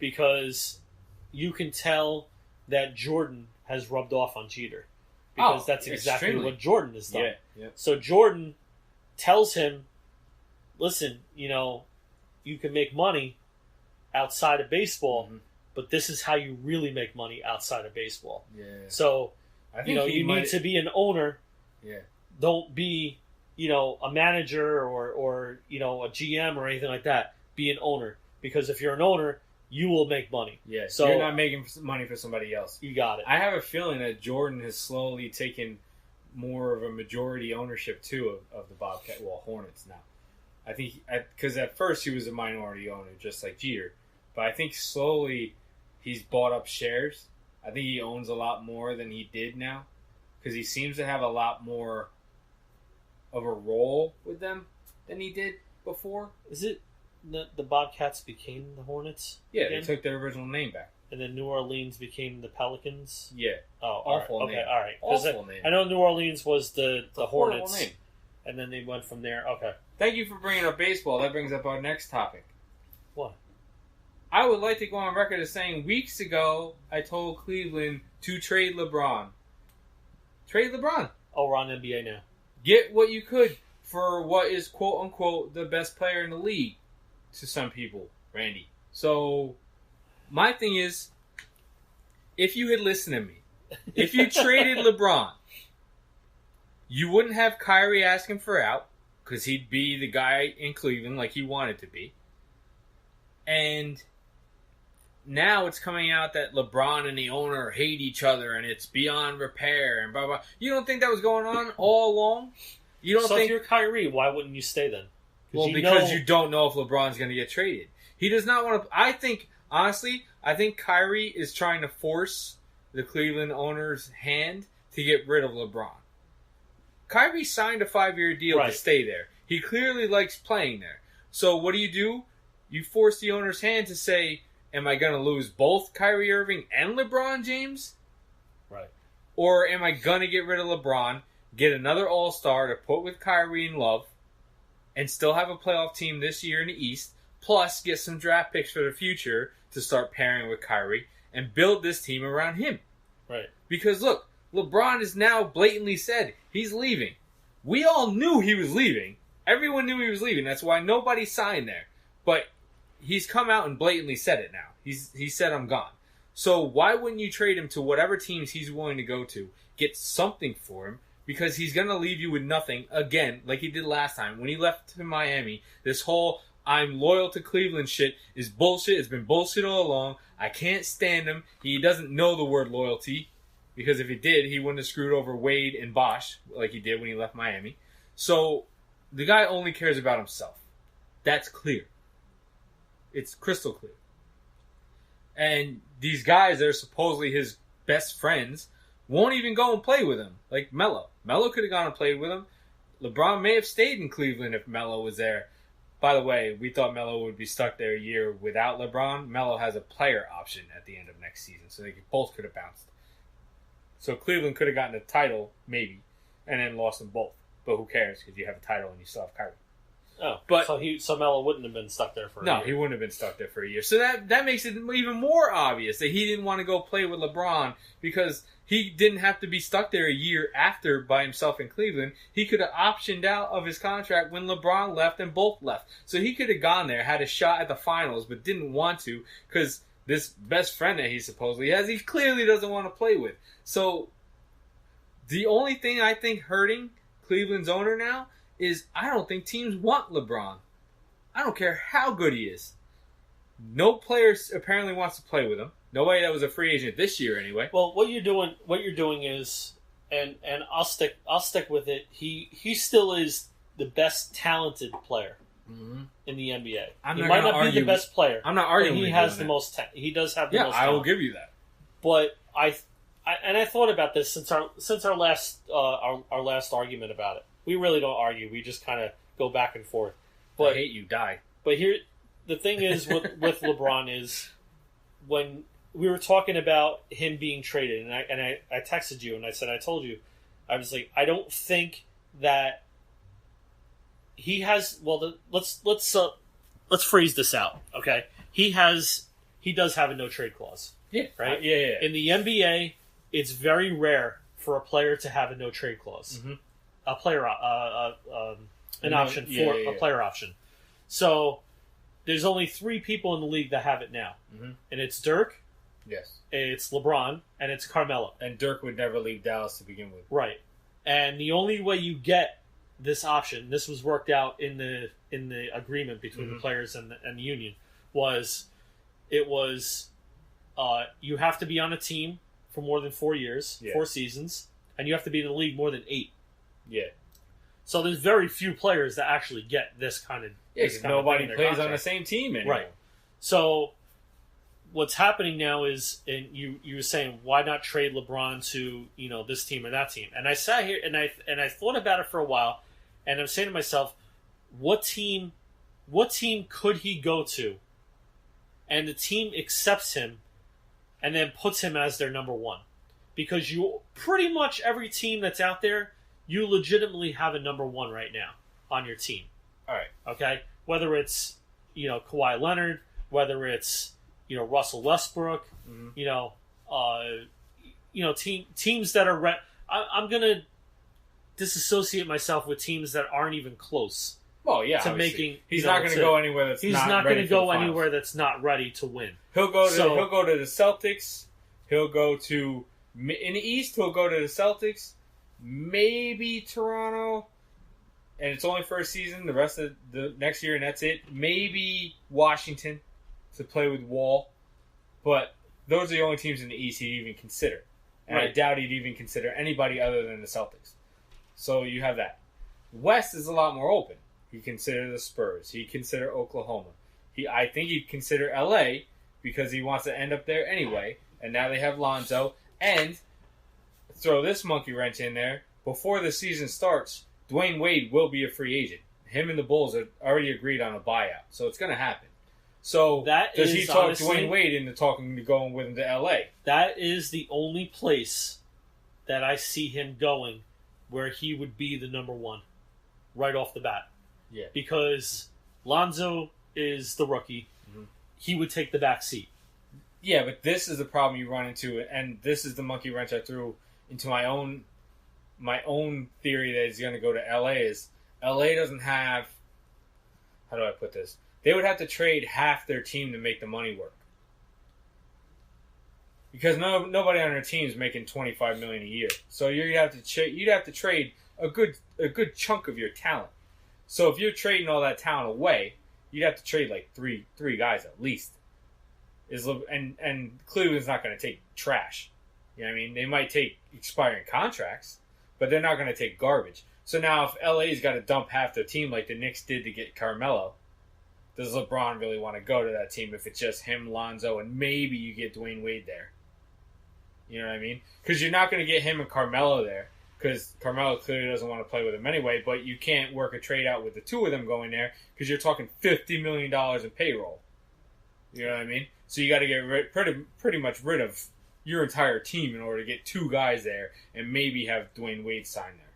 because you can tell that Jordan has rubbed off on Jeter because that's exactly what Jordan has done. Yeah. So Jordan tells him, listen, you can make money outside of baseball, but this is how you really make money outside of baseball. Yeah. So, I think you need to be an owner. Yeah. Don't be, a manager or a GM or anything like that. Be an owner. Because if you're an owner, you will make money. Yeah, so you're not making money for somebody else. You got it. I have a feeling that Jordan has slowly taken more of a majority ownership too of the Hornets now. I think because at first he was a minority owner, just like Jeter, but I think slowly he's bought up shares. I think he owns a lot more than he did now because he seems to have a lot more of a role with them than he did before. Is it the Bobcats became the Hornets? Yeah, again? They took their original name back. And then New Orleans became the Pelicans? Yeah. Oh, awful name. Okay, all right. Awful name. I know New Orleans was the Hornets. Name. And then they went from there. Okay. Thank you for bringing up baseball. That brings up our next topic. What? I would like to go on record as saying weeks ago I told Cleveland to trade LeBron. Trade LeBron. Oh, we're on NBA now. Get what you could for what is quote-unquote the best player in the league to some people, Randy. So, my thing is, if you had listened to me, if you traded LeBron, you wouldn't have Kyrie asking for out, because he'd be the guy in Cleveland like he wanted to be. And now it's coming out that LeBron and the owner hate each other and it's beyond repair and blah, blah. You don't think that was going on all along? You don't think... if you're Kyrie, why wouldn't you stay then? Well, because you don't know if LeBron's going to get traded. He does not want to... I think Kyrie is trying to force the Cleveland owner's hand to get rid of LeBron. Kyrie signed a 5-year deal to stay there. He clearly likes playing there. So what do? You force the owner's hand to say, am I going to lose both Kyrie Irving and LeBron James? Right. Or am I going to get rid of LeBron, get another all-star to put with Kyrie and Love, and still have a playoff team this year in the East, plus get some draft picks for the future to start pairing with Kyrie, and build this team around him? Right. Because look, LeBron has now blatantly said he's leaving. We all knew he was leaving. Everyone knew he was leaving. That's why nobody signed there. But he's come out and blatantly said it now. He said, I'm gone. So why wouldn't you trade him to whatever teams he's willing to go to, get something for him, because he's going to leave you with nothing, again, like he did last time. When he left to Miami, this whole I'm loyal to Cleveland shit is bullshit. It's been bullshit all along. I can't stand him. He doesn't know the word loyalty, because if he did, he wouldn't have screwed over Wade and Bosh like he did when he left Miami. So the guy only cares about himself. That's clear. It's crystal clear. And these guys that are supposedly his best friends won't even go and play with him. Like Melo. Melo could have gone and played with him. LeBron may have stayed in Cleveland if Melo was there. By the way, we thought Melo would be stuck there a year without LeBron. Melo has a player option at the end of next season, so they both could have bounced. So Cleveland could have gotten a title, maybe, and then lost them both. But who cares, because you have a title and you still have Kyrie. Oh, but so Melo wouldn't have been stuck there for a year. No, he wouldn't have been stuck there for a year. So that makes it even more obvious that he didn't want to go play with LeBron, because he didn't have to be stuck there a year after by himself in Cleveland. He could have optioned out of his contract when LeBron left and both left. So he could have gone there, had a shot at the finals, but didn't want to, because this best friend that he supposedly has, he clearly doesn't want to play with. So the only thing I think hurting Cleveland's owner now is I don't think teams want LeBron. I don't care how good he is. No player apparently wants to play with him. Nobody that was a free agent this year, anyway. Well, what you're doing is, and I'll stick with it. He still is the best talented player in the NBA. He might not be the best player. I'm not arguing. But he has the most. He does have the most. Yeah, I will give you that. But I thought about this since our last argument about it. We really don't argue. We just kind of go back and forth. But I hate you. Die. But here, the thing is with LeBron is when we were talking about him being traded, and I texted you and I said, I told you, I was like, I don't think that he has. Well, let's phrase this out, okay? He does have a no trade clause. Yeah. Right. Yeah. In the NBA, it's very rare for a player to have a no trade clause. Mm-hmm. A player, an option for a player option. So there's only 3 people in the league that have it now, and it's Dirk, yes, it's LeBron, and it's Carmelo. And Dirk would never leave Dallas to begin with, right? And the only way you get this option, this was worked out in the agreement between the players and the union, was it was you have to be on a team for more than 4 years, 4 seasons, and you have to be in the league more than 8. Yeah. So there's very few players that actually get this kind of. Yeah, because nobody plays on the same team anymore. Right. So what's happening now is, and you were saying, why not trade LeBron to this team or that team? And I sat here and I thought about it for a while, and I'm saying to myself, what team could he go to, and the team accepts him, and then puts him as their number one? Because you pretty much every team that's out there, you legitimately have a number one right now on your team. All right. Okay? Whether it's, Kawhi Leonard, whether it's, Russell Westbrook, teams that are... I'm going to disassociate myself with teams that aren't even close. Well, yeah, to obviously. making... He's not going to go anywhere that's he's not going to go anywhere that's not ready to win. He'll go to the Celtics. He'll go to... In the East, he'll go to the Celtics. Maybe Toronto. And it's only for a season. The rest of the next year, and that's it. Maybe Washington to play with Wall. But those are the only teams in the East he'd even consider. And right. I doubt he'd even consider anybody other than the Celtics. So you have that. West is a lot more open. He'd consider the Spurs. He'd consider Oklahoma. I think he'd consider LA because he wants to end up there anyway. And now they have Lonzo. And throw this monkey wrench in there. Before the season starts, Dwayne Wade will be a free agent. Him and the Bulls are already agreed on a buyout. So it's going to happen. So does he talk Dwayne Wade into going with him to LA? That is the only place that I see him going where he would be the number one right off the bat. Yeah. Because Lonzo is the rookie. Mm-hmm. He would take the back seat. Yeah, but this is the problem you run into, and this is the monkey wrench I threw into my own theory that he's going to go to LA is LA doesn't have, how do I put this? They would have to trade half their team to make the money work. Because nobody on their team is making $25 million a year. So you'd have to trade a good chunk of your talent. So if you're trading all that talent away, you'd have to trade like three guys at least. And Cleveland's not going to take trash. You know what I mean? They might take expiring contracts, but they're not going to take garbage. So now if LA's got to dump half their team like the Knicks did to get Carmelo, does LeBron really want to go to that team if it's just him, Lonzo, and maybe you get Dwayne Wade there? You know what I mean? Because you're not going to get him and Carmelo there because Carmelo clearly doesn't want to play with him anyway, but you can't work a trade out with the two of them going there because you're talking $50 million in payroll. You know what I mean? So you got to get pretty much rid of your entire team in order to get two guys there and maybe have Dwayne Wade sign there.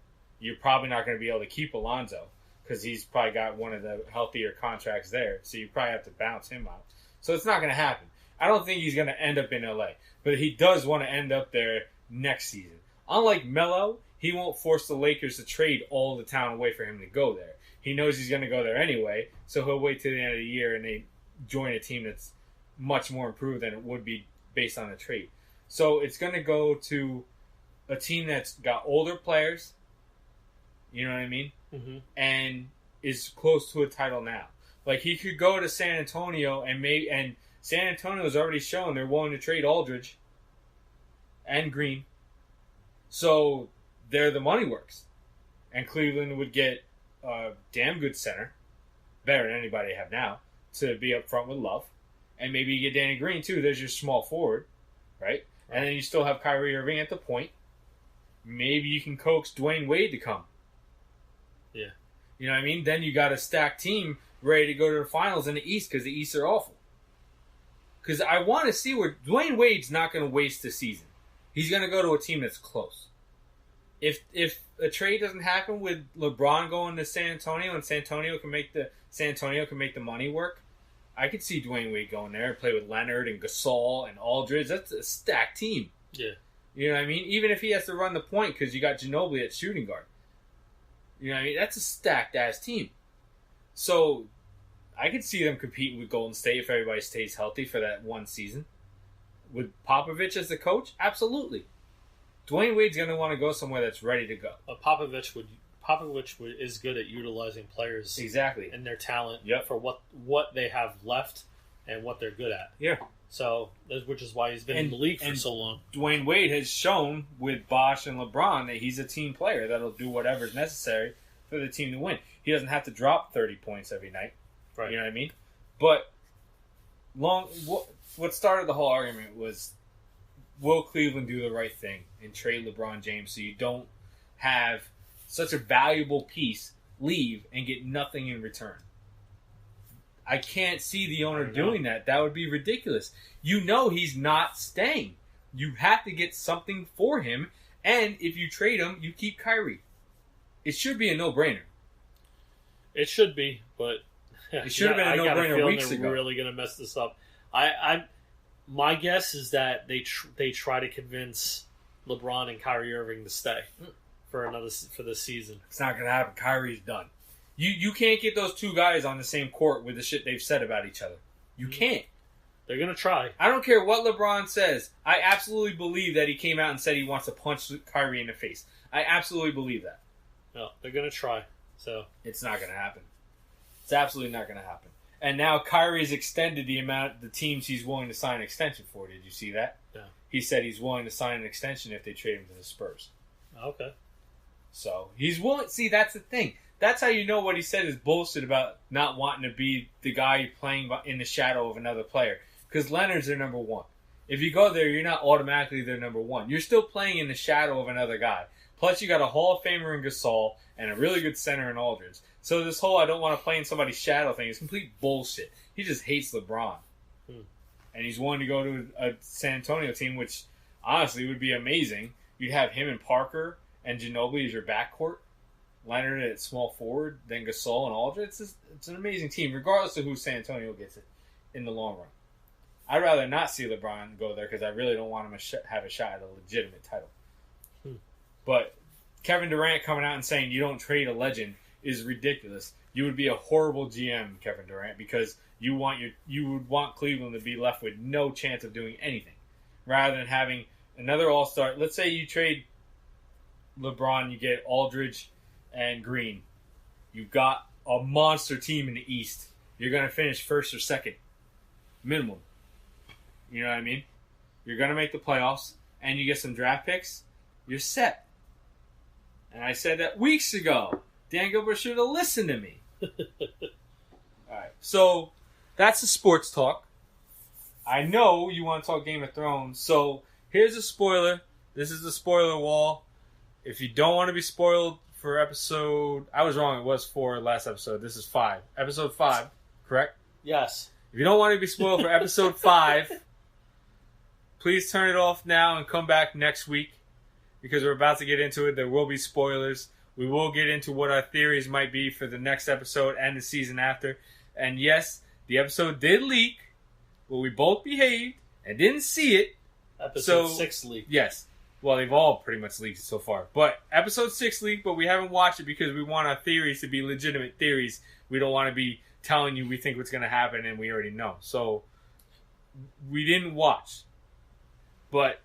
You're probably not going to be able to keep Alonzo because he's probably got one of the healthier contracts there. So you probably have to bounce him out. So it's not going to happen. I don't think he's going to end up in LA. But he does want to end up there next season. Unlike Melo, he won't force the Lakers to trade all the talent away for him to go there. He knows he's going to go there anyway, so he'll wait till the end of the year and they join a team that's much more improved than it would be based on a trade. So it's going to go to a team that's got older players, you know what I mean? Mm-hmm. And is close to a title now. Like he could go to San Antonio and San Antonio's already shown they're willing to trade Aldridge and Green. So there the money works. And Cleveland would get a damn good center, better than anybody they have now, to be up front with Love. And maybe you get Danny Green too. There's your small forward, right? And then you still have Kyrie Irving at the point. Maybe you can coax Dwayne Wade to come. Yeah. You know what I mean? Then you got a stacked team ready to go to the finals in the East because the East are awful. Because I want to see where Dwayne Wade's not going to waste the season. He's going to go to a team that's close. If a trade doesn't happen with LeBron going to San Antonio and San Antonio can make the money work, I could see Dwayne Wade going there and play with Leonard and Gasol and Aldridge. That's a stacked team. Yeah. You know what I mean? Even if he has to run the point because you got Ginobili at shooting guard. You know what I mean? That's a stacked-ass team. So I could see them competing with Golden State if everybody stays healthy for that one season. With Popovich as the coach? Absolutely. Dwayne Wade's going to want to go somewhere that's ready to go. Popovich is good at utilizing players exactly and their talent yep. for what they have left. and what they're good at. Yeah. So, which is why he's been in the league for so long. Dwayne Wade has shown with Bosh and LeBron that he's a team player that'll do whatever is necessary for the team to win. He doesn't have to drop 30 points every night. Right. You know what I mean? But what started the whole argument was, will Cleveland do the right thing and trade LeBron James so you don't have such a valuable piece leave and get nothing in return? I can't see the owner doing that. That would be ridiculous. You know he's not staying. You have to get something for him, and if you trade him, you keep Kyrie. It should be a no-brainer. It should be, but it should have been a no-brainer weeks ago. They're really going to mess this up. My guess is that they try to convince LeBron and Kyrie Irving to stay for this season. It's not going to happen. Kyrie's done. You can't get those two guys on the same court with the shit they've said about each other. You can't. They're going to try. I don't care what LeBron says. I absolutely believe that he came out and said he wants to punch Kyrie in the face. I absolutely believe that. No, they're going to try. So it's not going to happen. It's absolutely not going to happen. And now Kyrie's extended the teams he's willing to sign an extension for. Did you see that? Yeah. He said he's willing to sign an extension if they trade him to the Spurs. Okay. So he's willing. See, that's the thing. That's how you know what he said is bullshit about not wanting to be the guy playing in the shadow of another player. Because Leonard's their number one. If you go there, you're not automatically their number one. You're still playing in the shadow of another guy. Plus, you got a Hall of Famer in Gasol and a really good center in Aldridge. So this whole I don't want to play in somebody's shadow thing is complete bullshit. He just hates LeBron. And he's willing to go to a San Antonio team, which honestly would be amazing. You'd have him and Parker and Ginobili as your backcourt. Leonard at small forward, then Gasol and Aldridge. It's an amazing team, regardless of who San Antonio gets it in the long run. I'd rather not see LeBron go there because I really don't want him to have a shot at a legitimate title. But Kevin Durant coming out and saying you don't trade a legend is ridiculous. You would be a horrible GM, Kevin Durant, because you would want Cleveland to be left with no chance of doing anything, rather than having another All-Star. Let's say you trade LeBron, you get Aldridge and Green. You've got a monster team in the East. You're going to finish first or second, minimum. You know what I mean? You're going to make the playoffs, and you get some draft picks. You're set. And I said that weeks ago. Dan Gilbert should have listened to me. Alright, so that's the sports talk. I know you want to talk Game of Thrones, so here's a spoiler. This is the spoiler wall. If you don't want to be spoiled for episode... I was wrong, it was 4 last episode. This is 5. Episode 5, correct? Yes. If you don't want to be spoiled for episode 5, please turn it off now and come back next week, because we're about to get into it. There will be spoilers. We will get into what our theories might be for the next episode and the season after. And yes, the episode did leak, but we both behaved and didn't see it. Episode 6 leaked. Yes. Well, they've all pretty much leaked so far. But episode 6 leaked, but we haven't watched it because we want our theories to be legitimate theories. We don't want to be telling you we think what's going to happen and we already know. So we didn't watch. But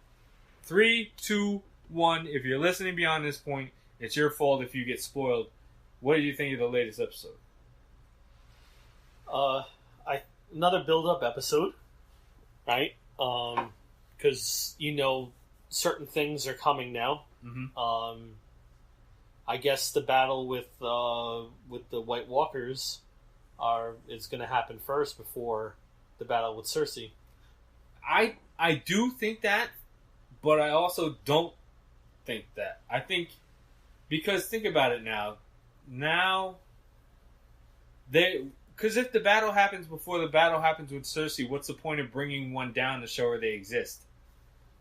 3, 2, 1, if you're listening beyond this point, it's your fault if you get spoiled. What did you think of the latest episode? Another build-up episode, right? Because certain things are coming now. Mm-hmm. I guess the battle with the White Walkers is going to happen first before the battle with Cersei. I do think that, but I also don't think that. I think because think about it now. Because if the battle happens before the battle happens with Cersei, what's the point of bringing one down to show her they exist?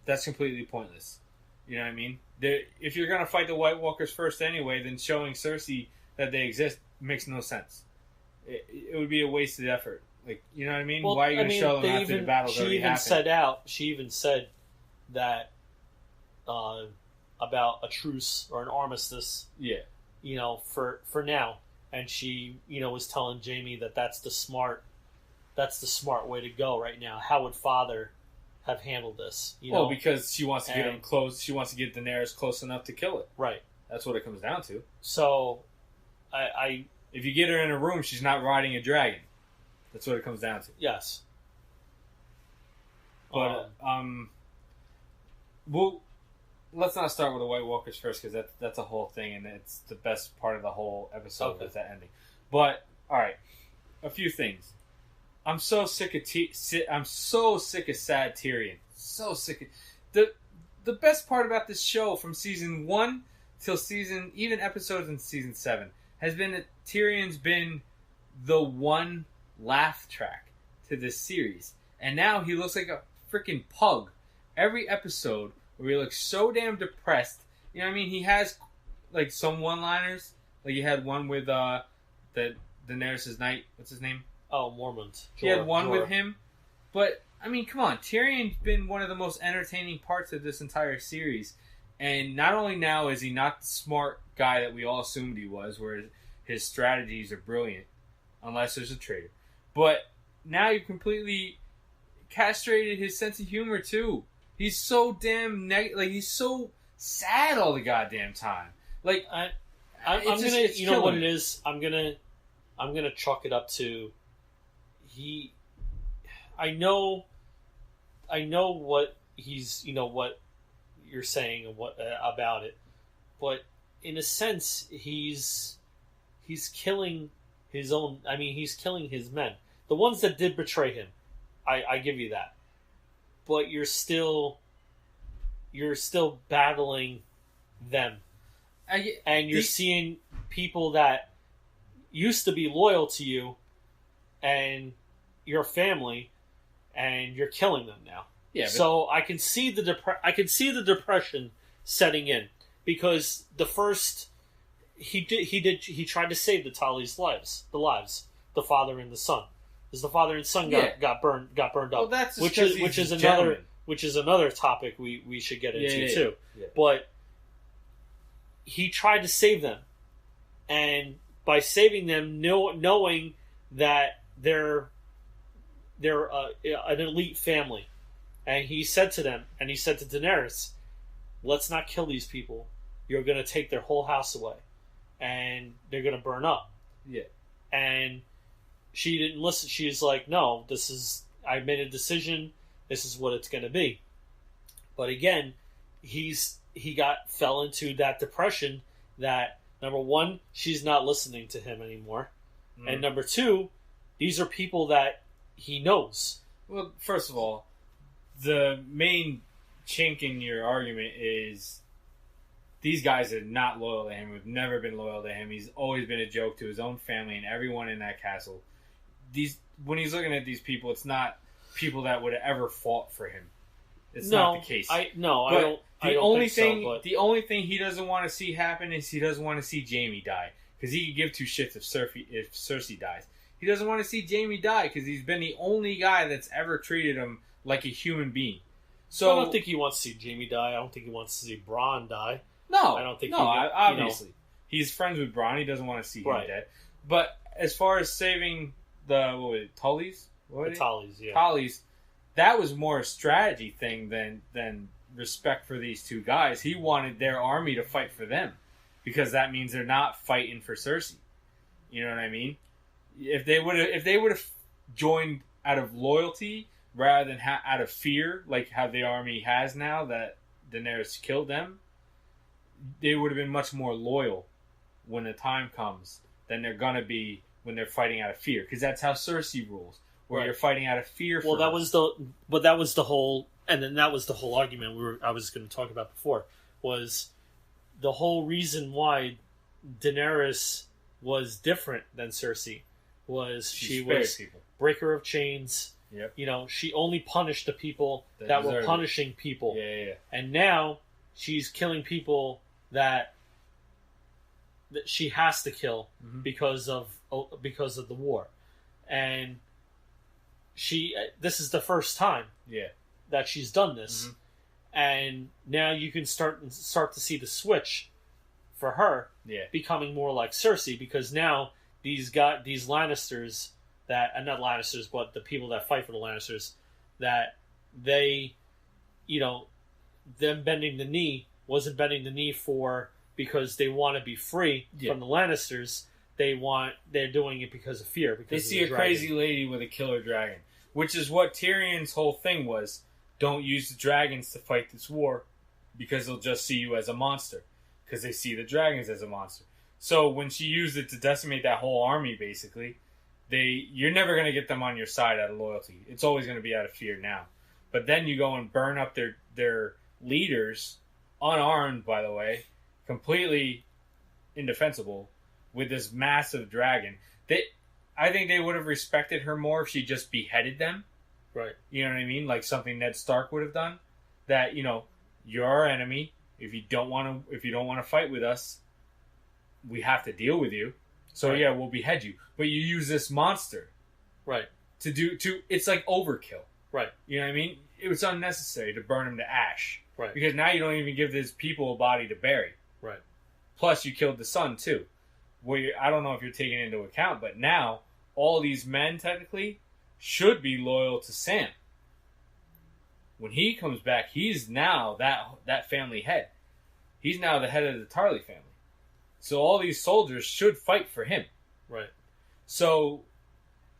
That's completely pointless. You know what I mean? If you're going to fight the White Walkers first anyway, then showing Cersei that they exist makes no sense. It would be a wasted effort. Like, you know what I mean? Well, why are you going to show them after the battle's already happened? She even said that about a truce or an armistice. Yeah. For now. And she, was telling Jamie that that's the smart way to go right now. How would Father have handled this? Well, because she wants to get him close. She wants to get Daenerys close enough to kill it. Right. That's what it comes down to. So, if you get her in a room, she's not riding a dragon. That's what it comes down to. Yes. But well, let's not start with the White Walkers first because that's a whole thing, and it's the best part of the whole episode is that ending. But all right, a few things. I'm so sick of I'm so sick of sad Tyrion. So sick of the best part about this show from season 1 till even episodes in season 7 has been that Tyrion's been the one laugh track to this series, and now he looks like a freaking pug every episode where he looks so damn depressed. You know what I mean? He has like some one-liners, like he had one with the Daenerys' knight. What's his name? Oh, Mormont. He had one with him, but I mean, come on. Tyrion's been one of the most entertaining parts of this entire series, and not only now is he not the smart guy that we all assumed he was, where his strategies are brilliant, unless there's a traitor, but now you've completely castrated his sense of humor too. He's so damn he's so sad all the goddamn time. Like I'm gonna, you know what it is? I'm gonna chalk it up to I know what he's, you know, what you're saying and what about it, but in a sense, he's killing his own. I mean, he's killing his men, the ones that did betray him. I give you that, but you're still battling them, and you're seeing people that used to be loyal to you and your family, and you're killing them now. Yeah. So I can see the depression setting in, because the first he tried to save the Tully's lives, the father and the son, because the father and son got burned up. Well, that's which is another topic we should get into too. Yeah. But he tried to save them, and by saving them, knowing that they're an elite family, and he said to them, and he said to Daenerys, "Let's not kill these people. You're going to take their whole house away, and they're going to burn up." Yeah. And she didn't listen. She's like, "No, I made a decision. This is what it's going to be." But again, he fell into that depression that, number one, she's not listening to him anymore. And number two, these are people that he knows. Well, first of all, the main chink in your argument is these guys are not loyal to him, have never been loyal to him. He's always been a joke to his own family and everyone in that castle. When he's looking at these people, it's not people that would have ever fought for him. It's not the case. I don't think so. The only thing he doesn't want to see happen is he doesn't want to see Jaime die, because he could give two shits if Cersei dies. He doesn't want to see Jaime die because he's been the only guy that's ever treated him like a human being. So I don't think he wants to see Jaime die. I don't think he wants to see Bronn die. No, I don't think. No, obviously he's friends with Bronn. He doesn't want to see him dead. But as far as saving the Tullys, Tullys, that was more a strategy thing than respect for these two guys. He wanted their army to fight for them, because that means they're not fighting for Cersei. You know what I mean? If they would have joined out of loyalty rather than out of fear, like how the army has now that Daenerys killed them, they would have been much more loyal when the time comes than they're gonna be when they're fighting out of fear, because that's how Cersei rules, where you're fighting out of fear. Well, that was the whole argument I was going to talk about before, was the whole reason why Daenerys was different than Cersei was she was people. Breaker of chains. Yep. You know, she only punished the people that were punishing people. Yeah. And now she's killing people that she has to kill because of the war. And this is the first time that she's done this. And now you can start to see the switch for her becoming more like Cersei, because now these Lannisters that, and not Lannisters, but the people that fight for the Lannisters, that they, you know, them bending the knee wasn't bending the knee because they want to be free from the Lannisters. They're doing it because of fear. Because they see a crazy lady with a killer dragon, which is what Tyrion's whole thing was. don't use the dragons to fight this war because they'll just see you as a monster because they see the dragons as a monster. So when she used it to decimate that whole army, basically, you're never going to get them on your side out of loyalty. It's always going to be out of fear now. But then you go and burn up their leaders, unarmed, by the way, completely indefensible, with this massive dragon. I think they would have respected her more if she just beheaded them. Right. You know what I mean? Like something Ned Stark would have done. That, you're our enemy. If you don't want to fight with us, we have to deal with you. So right. Yeah, we'll behead you. But you use this monster. Right. It's like overkill. Right. You know what I mean? It was unnecessary to burn him to ash. Right. Because now you don't even give these people a body to bury. Right. Plus you killed the son too. I don't know if you're taking into account, but now all these men technically should be loyal to Sam. When he comes back, he's now that family head. He's now the head of the Tarly family. So all these soldiers should fight for him. Right. So,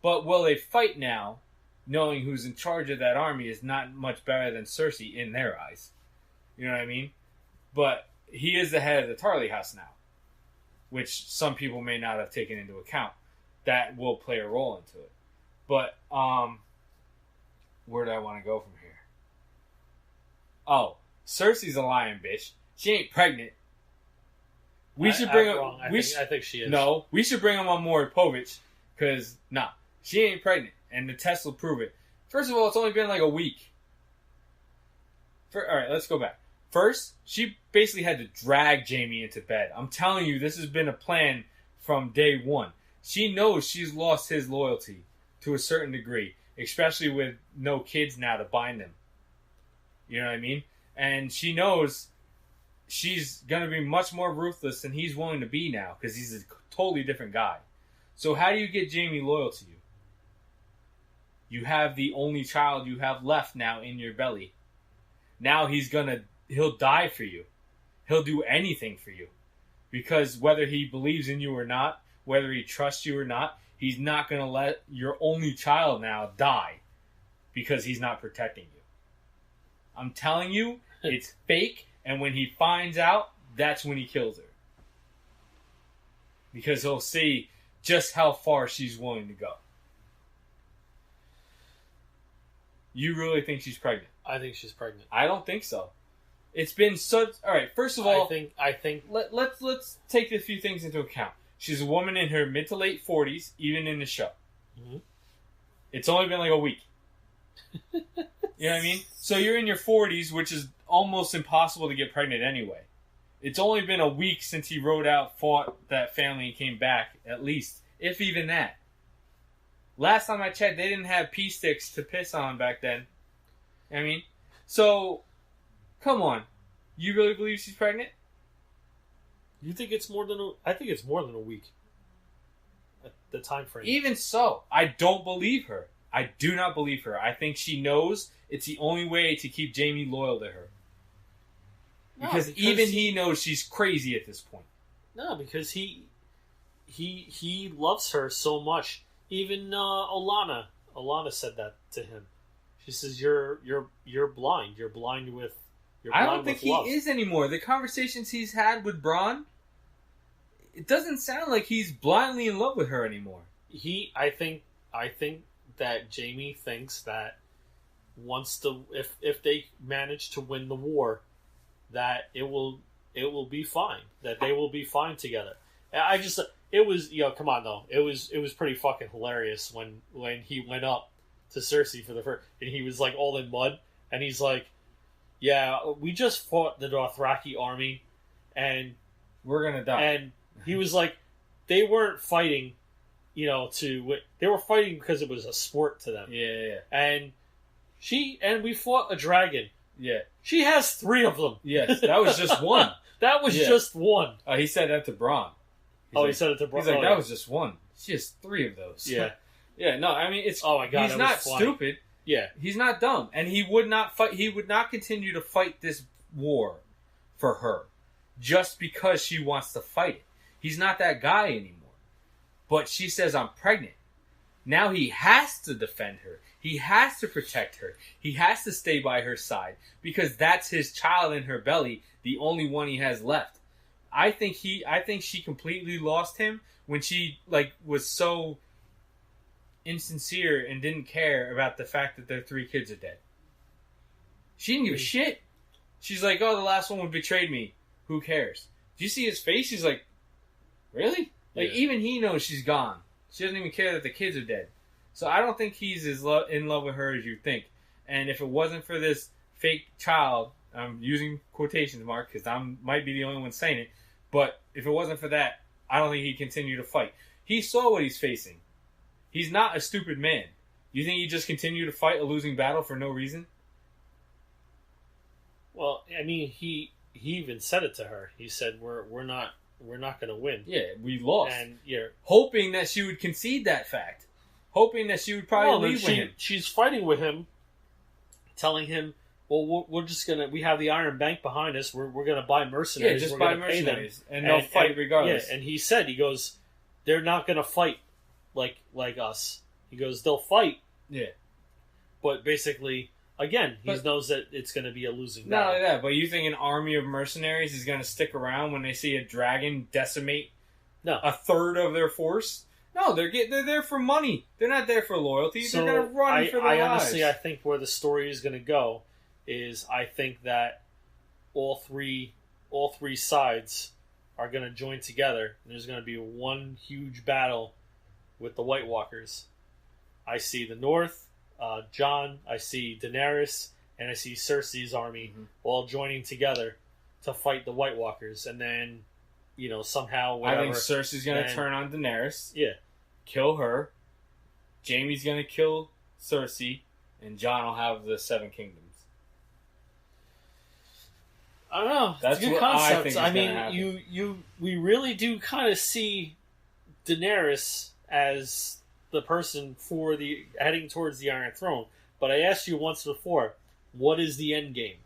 but will they fight now, knowing who's in charge of that army is not much better than Cersei in their eyes? You know what I mean? But he is the head of the Tarly house now, which some people may not have taken into account. That will play a role into it. But, where do I want to go from here? Oh, Cersei's a lying bitch. She ain't pregnant. I think she is. No, we should bring him on Maury Povich, because, she ain't pregnant, and the test will prove it. First of all, it's only been like a week. Alright, let's go back. First, she basically had to drag Jaime into bed. I'm telling you, this has been a plan from day one. She knows she's lost his loyalty to a certain degree, especially with no kids now to bind them. You know what I mean? And she knows she's going to be much more ruthless than he's willing to be now, because he's a totally different guy. So how do you get Jaime loyal to you? You have the only child you have left now in your belly. Now he'll die for you. He'll do anything for you. Because whether he believes in you or not, whether he trusts you or not, he's not going to let your only child now die because he's not protecting you. I'm telling you, it's fake, and when he finds out, that's when he kills her. Because he'll see just how far she's willing to go. You really think she's pregnant? I think she's pregnant. I don't think so. It's been such... Alright, first of all... I think... Let's take a few things into account. She's a woman in her mid to late 40s, even in the show. Mm-hmm. It's only been like a week. You know what I mean? So you're in your 40s, which is almost impossible to get pregnant anyway. It's only been a week since he rode out, fought that family, and came back, at least. If even that. Last time I checked, they didn't have pee sticks to piss on back then. You know what I mean? So, come on. You really believe she's pregnant? You think it's more than I think it's more than a week. The time frame. Even so, I don't believe her. I do not believe her. I think she knows it's the only way to keep Jaime loyal to her. Because even he knows she's crazy at this point. No, because he loves her so much. Even Olenna said that to him. She says, "You're blind. You're blind with." I don't think he is anymore. The conversations he's had with Bronn, it doesn't sound like he's blindly in love with her anymore. I think that Jaime thinks that if they manage to win the war, that it will be fine. That they will be fine together. It was come on though. It was pretty fucking hilarious when he went up to Cersei for the first, and he was like all in mud, and he's like, "Yeah, we just fought the Dothraki army, and we're gonna die." And he was like, "They weren't fighting, they were fighting because it was a sport to them." Yeah. And we fought a dragon. Yeah. She has 3 of them. Yes, that was just one. That was just one. He said that to Bronn. He said it to Bronn. He's like, that was just one. She has 3 of those. Yeah. Yeah, no, I mean, it's... Oh my God, he's not stupid. Yeah. He's not dumb. And he would not fight... He would not continue to fight this war for her just because she wants to fight it. He's not that guy anymore. But she says, I'm pregnant. Now he has to defend her. He has to protect her. He has to stay by her side because that's his child in her belly, the only one he has left. I think she completely lost him when she was so insincere and didn't care about the fact that their 3 kids are dead. She didn't give a shit. She's like, oh, the last one betrayed me. Who cares? Do you see his face? He's like, really? Even he knows she's gone. She doesn't even care that the kids are dead. So I don't think he's as in love with her as you think. And if it wasn't for this fake child, I'm using quotations mark because I might be the only one saying it, but if it wasn't for that, I don't think he'd continue to fight. He saw what he's facing. He's not a stupid man. You think he'd just continue to fight a losing battle for no reason? Well, I mean, he even said it to her. He said, "We're not going to win." Yeah, we lost. And yeah, hoping that she would concede that fact, hoping that she would probably leave with him. She's fighting with him, telling him, "Well, we're just gonna. We have the Iron Bank behind us. We're gonna buy mercenaries. Yeah, just we're buy gonna pay mercenaries, them, and they'll fight regardless." Yeah, and he said, he goes, "They're not gonna fight like us." He goes, "They'll fight." Yeah, but basically. Again, he knows that it's going to be a losing battle. Not only that, but you think an army of mercenaries is going to stick around when they see a dragon decimate a third of their force? No, they're there for money. They're not there for loyalty. So they're going to run for their lives. Honestly, I think where the story is going to go is I think that all three sides are going to join together, and there's going to be one huge battle with the White Walkers. I see the North. Jon, I see Daenerys, and I see Cersei's army all joining together to fight the White Walkers, and then, somehow, whatever. I think Cersei's going to turn on Daenerys. Yeah. Kill her. Jaime's going to kill Cersei, and Jon will have the 7 kingdoms. I don't know. That's it's a good concept. I mean, we really do kind of see Daenerys as the person for the heading towards the Iron Throne. But I asked you once before, what is the end game?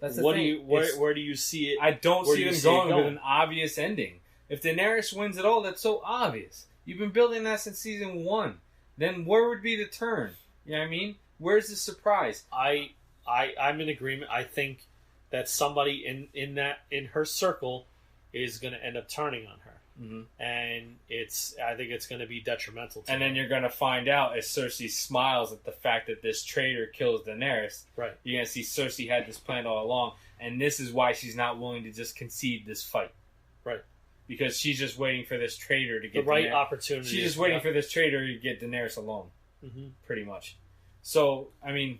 That's the thing. Where do you see it? I don't see them going with an obvious ending. If Daenerys wins it all, that's so obvious. You've been building that since season 1. Then where would be the turn? You know what I mean? Where's the surprise? I'm in agreement. I think that somebody in her circle is going to end up turning on her. Mm-hmm. And I think it's going to be detrimental to her. And then you're going to find out as Cersei smiles at the fact that this traitor kills Daenerys. Right. You're going to see Cersei had this plan all along, and this is why she's not willing to just concede this fight. Right. Because she's just waiting for this traitor to get the right opportunity. She's just waiting for this traitor to get Daenerys alone. Mm-hmm. Pretty much. So, I mean,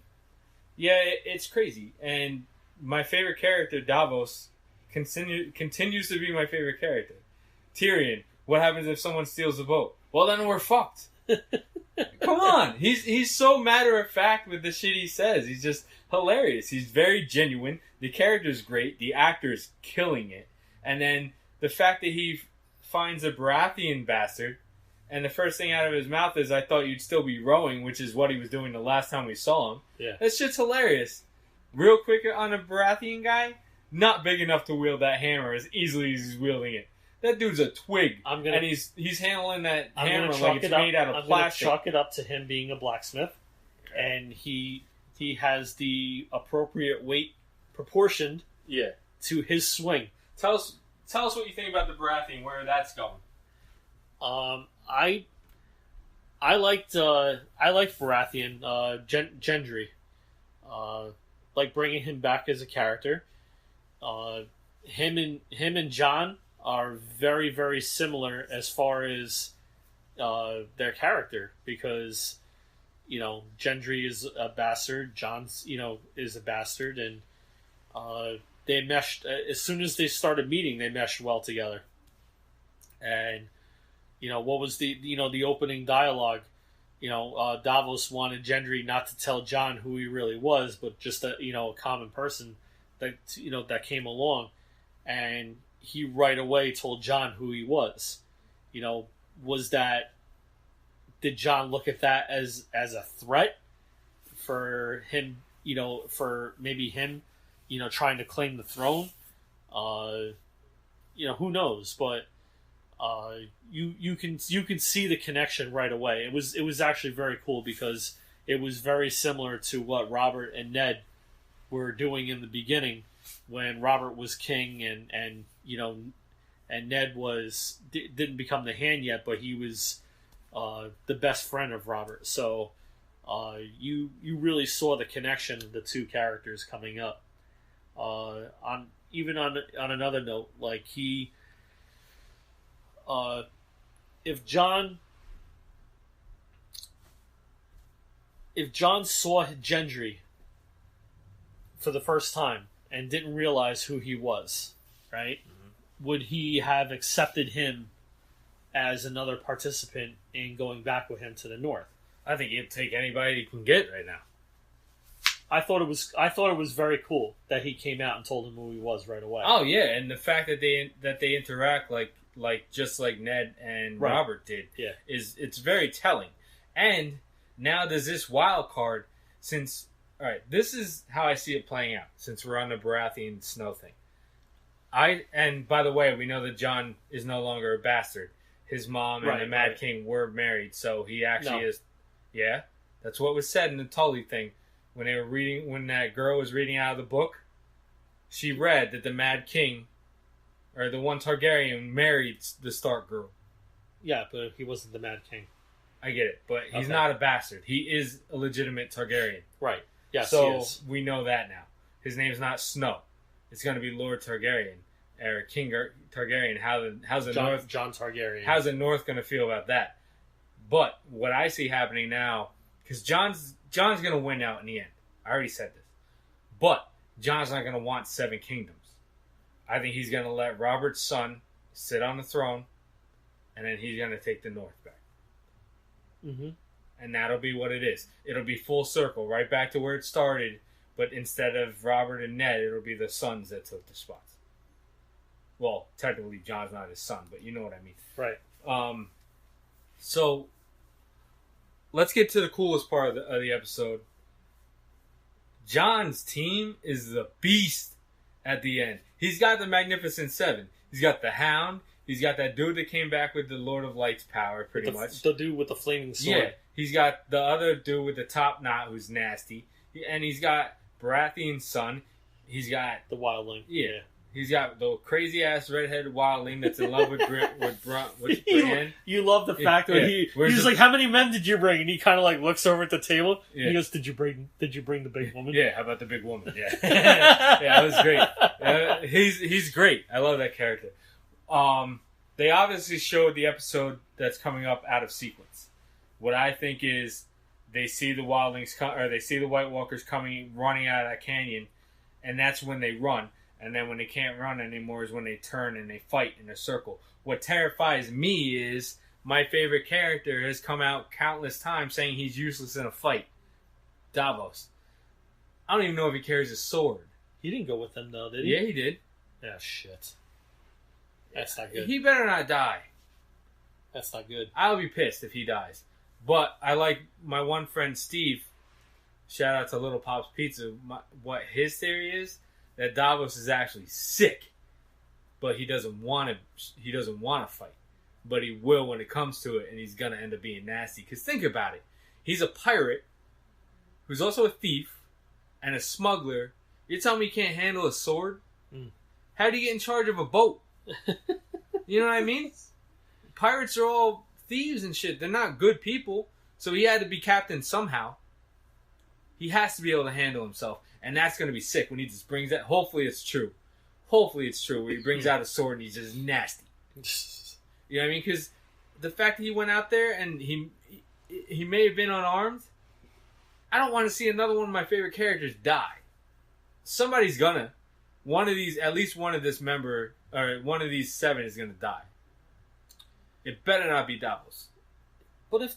yeah, it's crazy. And my favorite character, Davos, continues to be my favorite character. Tyrion, what happens if someone steals the boat? Well, then we're fucked. Come on. He's so matter of fact with the shit he says. He's just hilarious. He's very genuine. The character's great. The actor's killing it. And then the fact that he finds a Baratheon bastard, and the first thing out of his mouth is, I thought you'd still be rowing, which is what he was doing the last time we saw him. Yeah. That shit's hilarious. Real quick on a Baratheon guy, not big enough to wield that hammer as easily as he's wielding it. That dude's a twig, and he's handling that hammer like it's made out of plastic. I'm going to chalk it up to him being a blacksmith, and he has the appropriate weight proportioned to his swing. Tell us what you think about the Baratheon, where that's going. I liked Baratheon, Gendry, like bringing him back as a character. Him and Jon are very, very similar as far as their character, because Gendry is a bastard, Jon's is a bastard, and they meshed as soon as they started meeting. They meshed well together. And what was the opening dialogue? Davos wanted Gendry not to tell Jon who he really was, but just a common person that came along, and he right away told Jon who he was. Did Jon look at that as a threat for him? For maybe him, trying to claim the throne. Who knows? But you can see the connection right away. It was actually very cool because it was very similar to what Robert and Ned were doing in the beginning when Robert was king and Ned didn't become the hand yet, but he was the best friend of Robert. So you really saw the connection of the two characters coming up. On another note, like if John saw Gendry for the first time and didn't realize who he was, right? Mm-hmm. Would he have accepted him as another participant in going back with him to the north? I think he'd take anybody he can get right now. I thought it was very cool that he came out and told him who he was right away. Oh yeah, and the fact that they interact like just like Ned and right. Robert did, it's very telling. And now there's this wild card since. All right, this is how I see it playing out since we're on the Baratheon snow thing. And by the way, we know that Jon is no longer a bastard. His mom and the Mad King were married, so he actually is. Yeah, that's what was said in the Tully thing when they were reading. When that girl was reading out of the book, she read that the Mad King, or the one Targaryen, married the Stark girl. Yeah, but he wasn't the Mad King. I get it, but he's not a bastard. He is a legitimate Targaryen. Right. Yes, so we know that now. His name's not Snow. It's going to be Lord Targaryen or King Targaryen. How's the North? John Targaryen. How's the North going to feel about that? But what I see happening now, because Jon's going to win out in the end. I already said this, but Jon's not going to want 7 kingdoms. I think he's going to let Robert's son sit on the throne, and then he's going to take the North back. Mm-hmm. And that'll be what it is. It'll be full circle, right back to where it started. But instead of Robert and Ned, it'll be the sons that took the spots. Well, technically, Jon's not his son, but you know what I mean. Right. So, let's get to the coolest part of the episode. Jon's team is the beast at the end. He's got the Magnificent Seven. He's got the Hound. He's got that dude that came back with the Lord of Light's power, pretty much. The dude with the flaming sword. Yeah. He's got the other dude with the top knot who's nasty. And he's got Baratheon's son. He's got... the wildling. Yeah. He's got the crazy-ass redheaded wildling that's in love with Brienne. You love the fact that he's like, how many men did you bring? And he kind of like looks over at the table. Yeah. He goes, did you bring the big woman? Yeah, how about the big woman? Yeah. Yeah, that was great. He's great. I love that character. They obviously showed the episode that's coming up out of sequence. What I think is they see the wildlings they see the White Walkers running out of that canyon, and that's when they run. And then when they can't run anymore is when they turn and they fight in a circle. What terrifies me is my favorite character has come out countless times saying he's useless in a fight. Davos. I don't even know if he carries a sword. He didn't go with them though, did he? Yeah, he did. Yeah, shit. That's not good. He better not die. That's not good. I'll be pissed if he dies. But I like my one friend Steve. Shout out to Little Pop's Pizza. What his theory is that Davos is actually sick, but he doesn't want to. He doesn't want to fight, but he will when it comes to it, and he's gonna end up being nasty. Because think about it, he's a pirate who's also a thief and a smuggler. You're telling me he can't handle a sword? How do you get in charge of a boat? You know what I mean? Pirates are all thieves and shit. They're not good people. So he had to be captain somehow. He has to be able to handle himself. And that's going to be sick when he just brings that. Hopefully it's true. Hopefully it's true. Where he brings out a sword and he's just nasty. You know what I mean? Because the fact that he went out there and he may have been unarmed. I don't want to see another one of my favorite characters die. Somebody's gonna. One of these, at least one of this member, or one of these 7 is going to die. It better not be Davos. But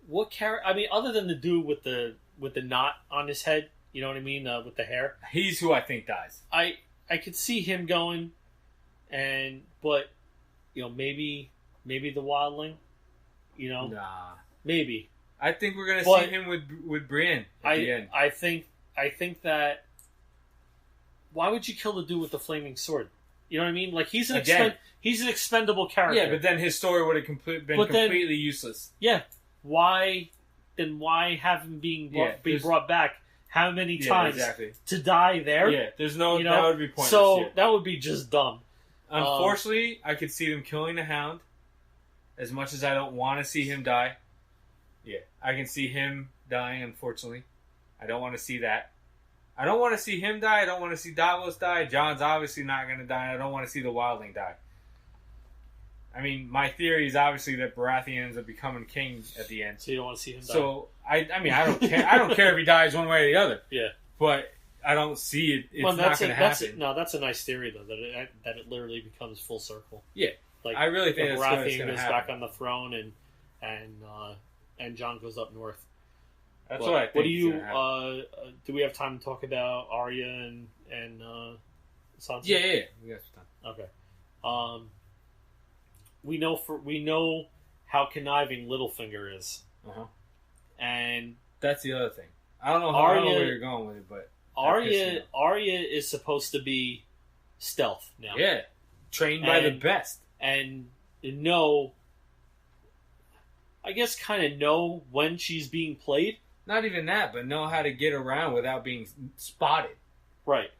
what character? I mean, other than the dude with the knot on his head, you know what I mean, with the hair. He's who I think dies. I could see him going, but maybe the wildling, Nah, maybe. I think we're gonna see him with Brienne at the end. I think that. Why would you kill the dude with the flaming sword? You know what I mean? Like he's an expendable character. Yeah, but then his story would have been completely useless. Yeah. Why then why have him be brought back how many times to die there? Yeah, there's no... You know? That would be pointless. So that would be just dumb. Unfortunately, I could see them killing the Hound. As much as I don't want to see him die. Yeah, I can see him dying, unfortunately. I don't want to see that. I don't want to see him die. I don't want to see Davos die. John's obviously not going to die. I don't want to see the Wildling die. I mean, my theory is obviously that Baratheon ends up becoming king at the end. So you don't want to see him die. So I mean, I don't care. I don't care if he dies one way or the other. Yeah. But I don't see it. It's not going to happen. That's a nice theory though. That it literally becomes full circle. Yeah. Like I really think Baratheon goes back on the throne and Jon goes up north. That's what I think. What do you? Do we have time to talk about Arya and Sansa? Yeah. We got some time. Okay. We know how conniving Littlefinger is. And that's the other thing. I don't know where you're going with it, but Arya is supposed to be stealth now. Yeah, trained by the best, and kind of know when she's being played. Not even that, but know how to get around without being spotted. Right.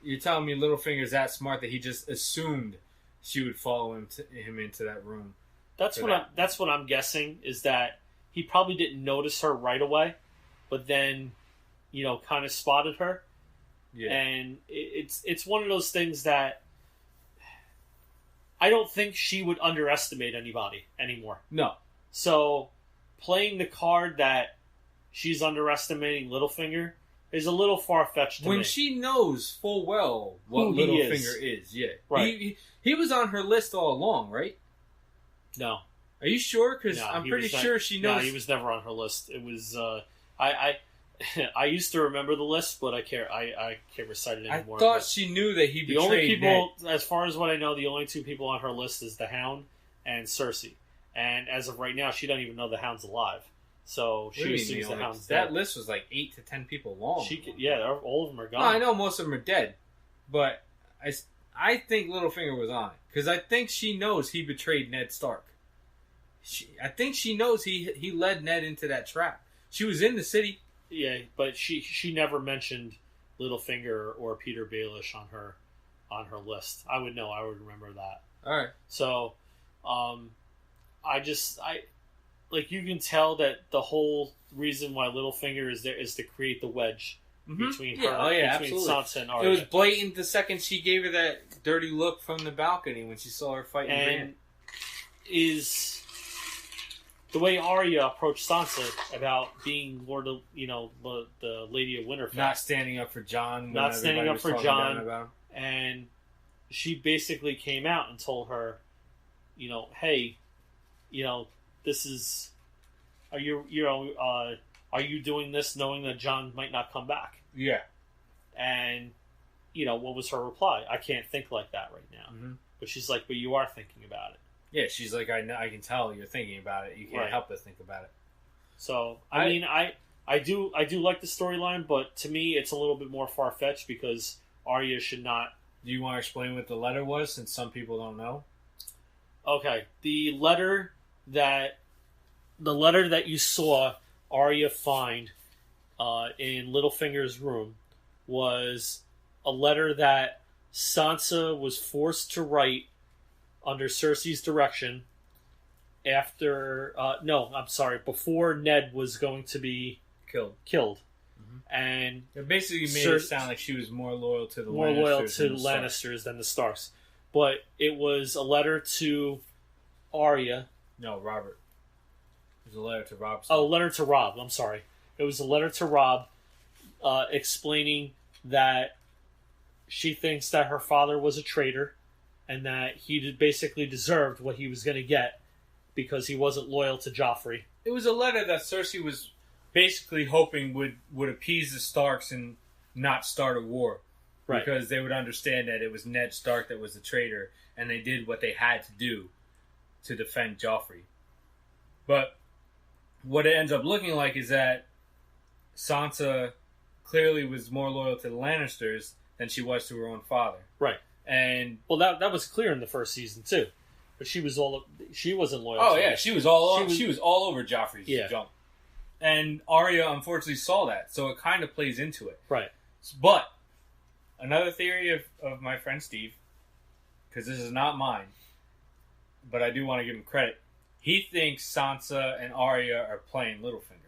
You're telling me Littlefinger's that smart that he just assumed she would follow him into that room. That's what I'm guessing, is that he probably didn't notice her right away, but then, kind of spotted her. Yeah. And it's one of those things that I don't think she would underestimate anybody anymore. No. So playing the card that she's underestimating Littlefinger is a little far-fetched to me. When she knows full well what Littlefinger is. Yeah. Right. He was on her list all along, right? No. Are you sure? Because I'm pretty sure she knows. No, he was never on her list. It was... I used to remember the list, but I can't recite it anymore. I thought she knew that he betrayed Ned. As far as what I know, the only two people on her list is the Hound and Cersei. And as of right now, she doesn't even know the Hound's alive. So she assumes the Hound's dead. That list was like 8 to 10 people long. All of them are gone. No, I know most of them are dead, but I think Littlefinger was on it because I think she knows he betrayed Ned Stark. I think she knows he led Ned into that trap. She was in the city. Yeah, but she never mentioned Littlefinger or Peter Baelish on her list. I would know. I would remember that. All right. So, you can tell that the whole reason why Littlefinger is there is to create the wedge between her, between Sansa and Arya. It was blatant the second she gave her that dirty look from the balcony when she saw her fighting Rant. Is the way Arya approached Sansa about being Lord of, the Lady of Winterfell. Not standing up for Jon. Not standing up for Jon. And she basically came out and told her, hey, this is, are you doing this knowing that Jon might not come back? Yeah. And, what was her reply? I can't think like that right now. Mm-hmm. But she's like, but you are thinking about it. Yeah, she's like, I know, I can tell you're thinking about it. You can't help but think about it. So, I do like the storyline, but to me, it's a little bit more far-fetched because Arya should not. Do you want to explain what the letter was, since some people don't know? Okay, the letter that you saw Arya find in Littlefinger's room was a letter that Sansa was forced to write under Cersei's direction before Ned was going to be killed. Mm-hmm. And it basically made it sound like she was more loyal to the Lannisters than the Starks. But it was a letter to Arya. No, Robert. It was a letter to Rob. Oh, a letter to Rob. I'm sorry. It was a letter to Rob explaining that she thinks that her father was a traitor and that he basically deserved what he was going to get because he wasn't loyal to Joffrey. It was a letter that Cersei was basically hoping would appease the Starks and not start a war. Right. Because they would understand that it was Ned Stark that was the traitor, and they did what they had to do to defend Joffrey. But what it ends up looking like is that Sansa clearly was more loyal to the Lannisters than she was to her own father. Right. And that was clear in the first season too, but she wasn't loyal. Oh yeah, she was all over Joffrey's jump. And Arya, unfortunately, saw that. So it kind of plays into it. Right. But another theory of my friend Steve, because this is not mine, but I do want to give him credit. He thinks Sansa and Arya are playing Littlefinger.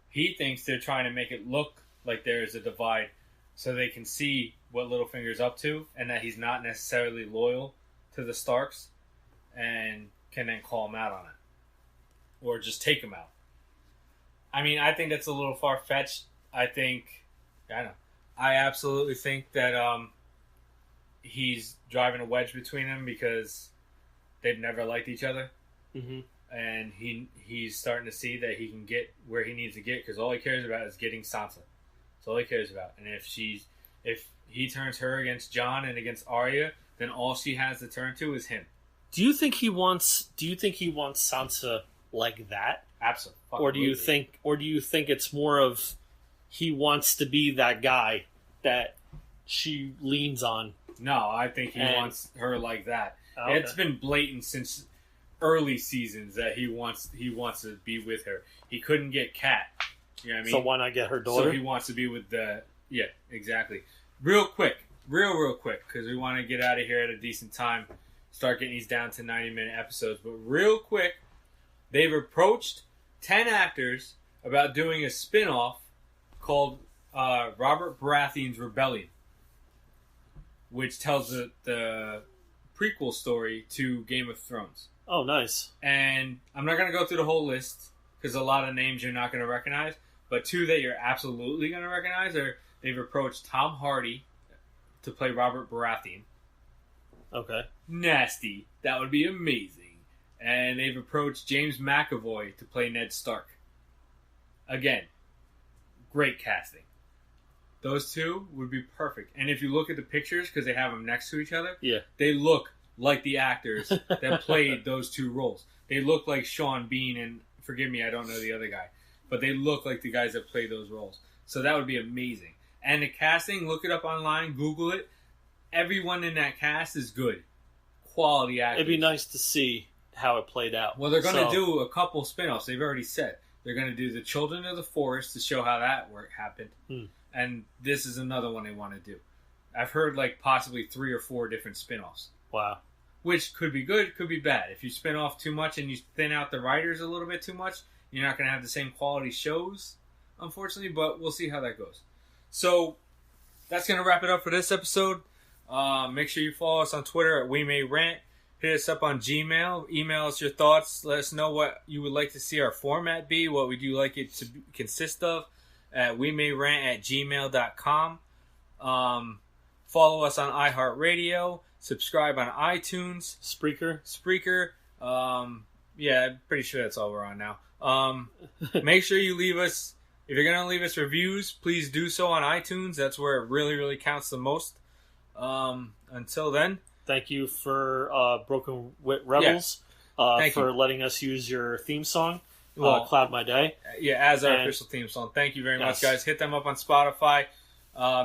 He thinks they're trying to make it look like there is a divide so they can see what Littlefinger's up to and that he's not necessarily loyal to the Starks and can then call him out on it. Or just take him out. I mean, I think that's a little far-fetched. I absolutely think that he's driving a wedge between them because they've never liked each other. Mm-hmm. And he's starting to see that he can get where he needs to get because all he cares about is getting Sansa. That's all he cares about. And if he turns her against Jon and against Arya, then all she has to turn to is him. Do you think he wants Sansa like that? Absolutely. Or do you think it's more of he wants to be that guy that she leans on? No, I think he wants her like that. Okay. It's been blatant since early seasons that he wants to be with her. He couldn't get Kat. You know what I mean? So why not get her daughter? So he wants to be with yeah, exactly. Real quick, because we want to get out of here at a decent time. Start getting these down to 90-minute episodes. But real quick, they've approached 10 actors about doing a spin-off called Robert Baratheon's Rebellion, which tells the prequel story to Game of Thrones. Oh, nice. And I'm not going to go through the whole list because a lot of names you're not going to recognize, but two that you're absolutely going to recognize are they've approached Tom Hardy to play Robert Baratheon. Okay. Nasty. That would be amazing. And they've approached James McAvoy to play Ned Stark. Again, great casting. Those two would be perfect. And if you look at the pictures, because they have them next to each other, yeah, they look like the actors that played those two roles. They look like Sean Bean and, forgive me, I don't know the other guy, but they look like the guys that played those roles. So that would be amazing. And the casting, look it up online, Google it. Everyone in that cast is good. Quality actors. It'd be nice to see how it played out. Well, they're going to do a couple spin-offs. They've already said. They're going to do the Children of the Forest to show how that happened. And this is another one they want to do. I've heard like possibly 3 or 4 different spin-offs. Wow. Which could be good, could be bad. If you spin off too much and you thin out the writers a little bit too much, you're not going to have the same quality shows, unfortunately, but we'll see how that goes. So, that's going to wrap it up for this episode. Make sure you follow us on Twitter at WeMayRant. Hit us up on Gmail. Email us your thoughts. Let us know what you would like to see our format be, what would you like it to consist of at WeMayRant@gmail.com. Follow us on Iheartradio. Subscribe on iTunes. Spreaker. Yeah, I'm pretty sure that's all we're on now. Make sure you leave us, if you're going to leave us reviews, please do so on iTunes. That's where it really, really counts the most. Until then. Thank you for Broken Witt Rebels for letting us use your theme song, Cloud My Day. Yeah, as our official theme song. Thank you very much, guys. Hit them up on Spotify.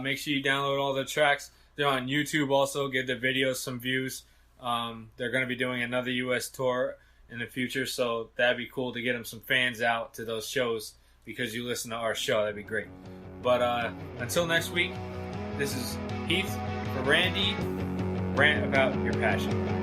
Make sure you download all the tracks. They're on YouTube also. Give the videos some views. They're going to be doing another U.S. tour in the future, so that'd be cool to get them some fans out to those shows because you listen to our show. That'd be great. But until next week, this is Heath for Randy. Rant about your passion.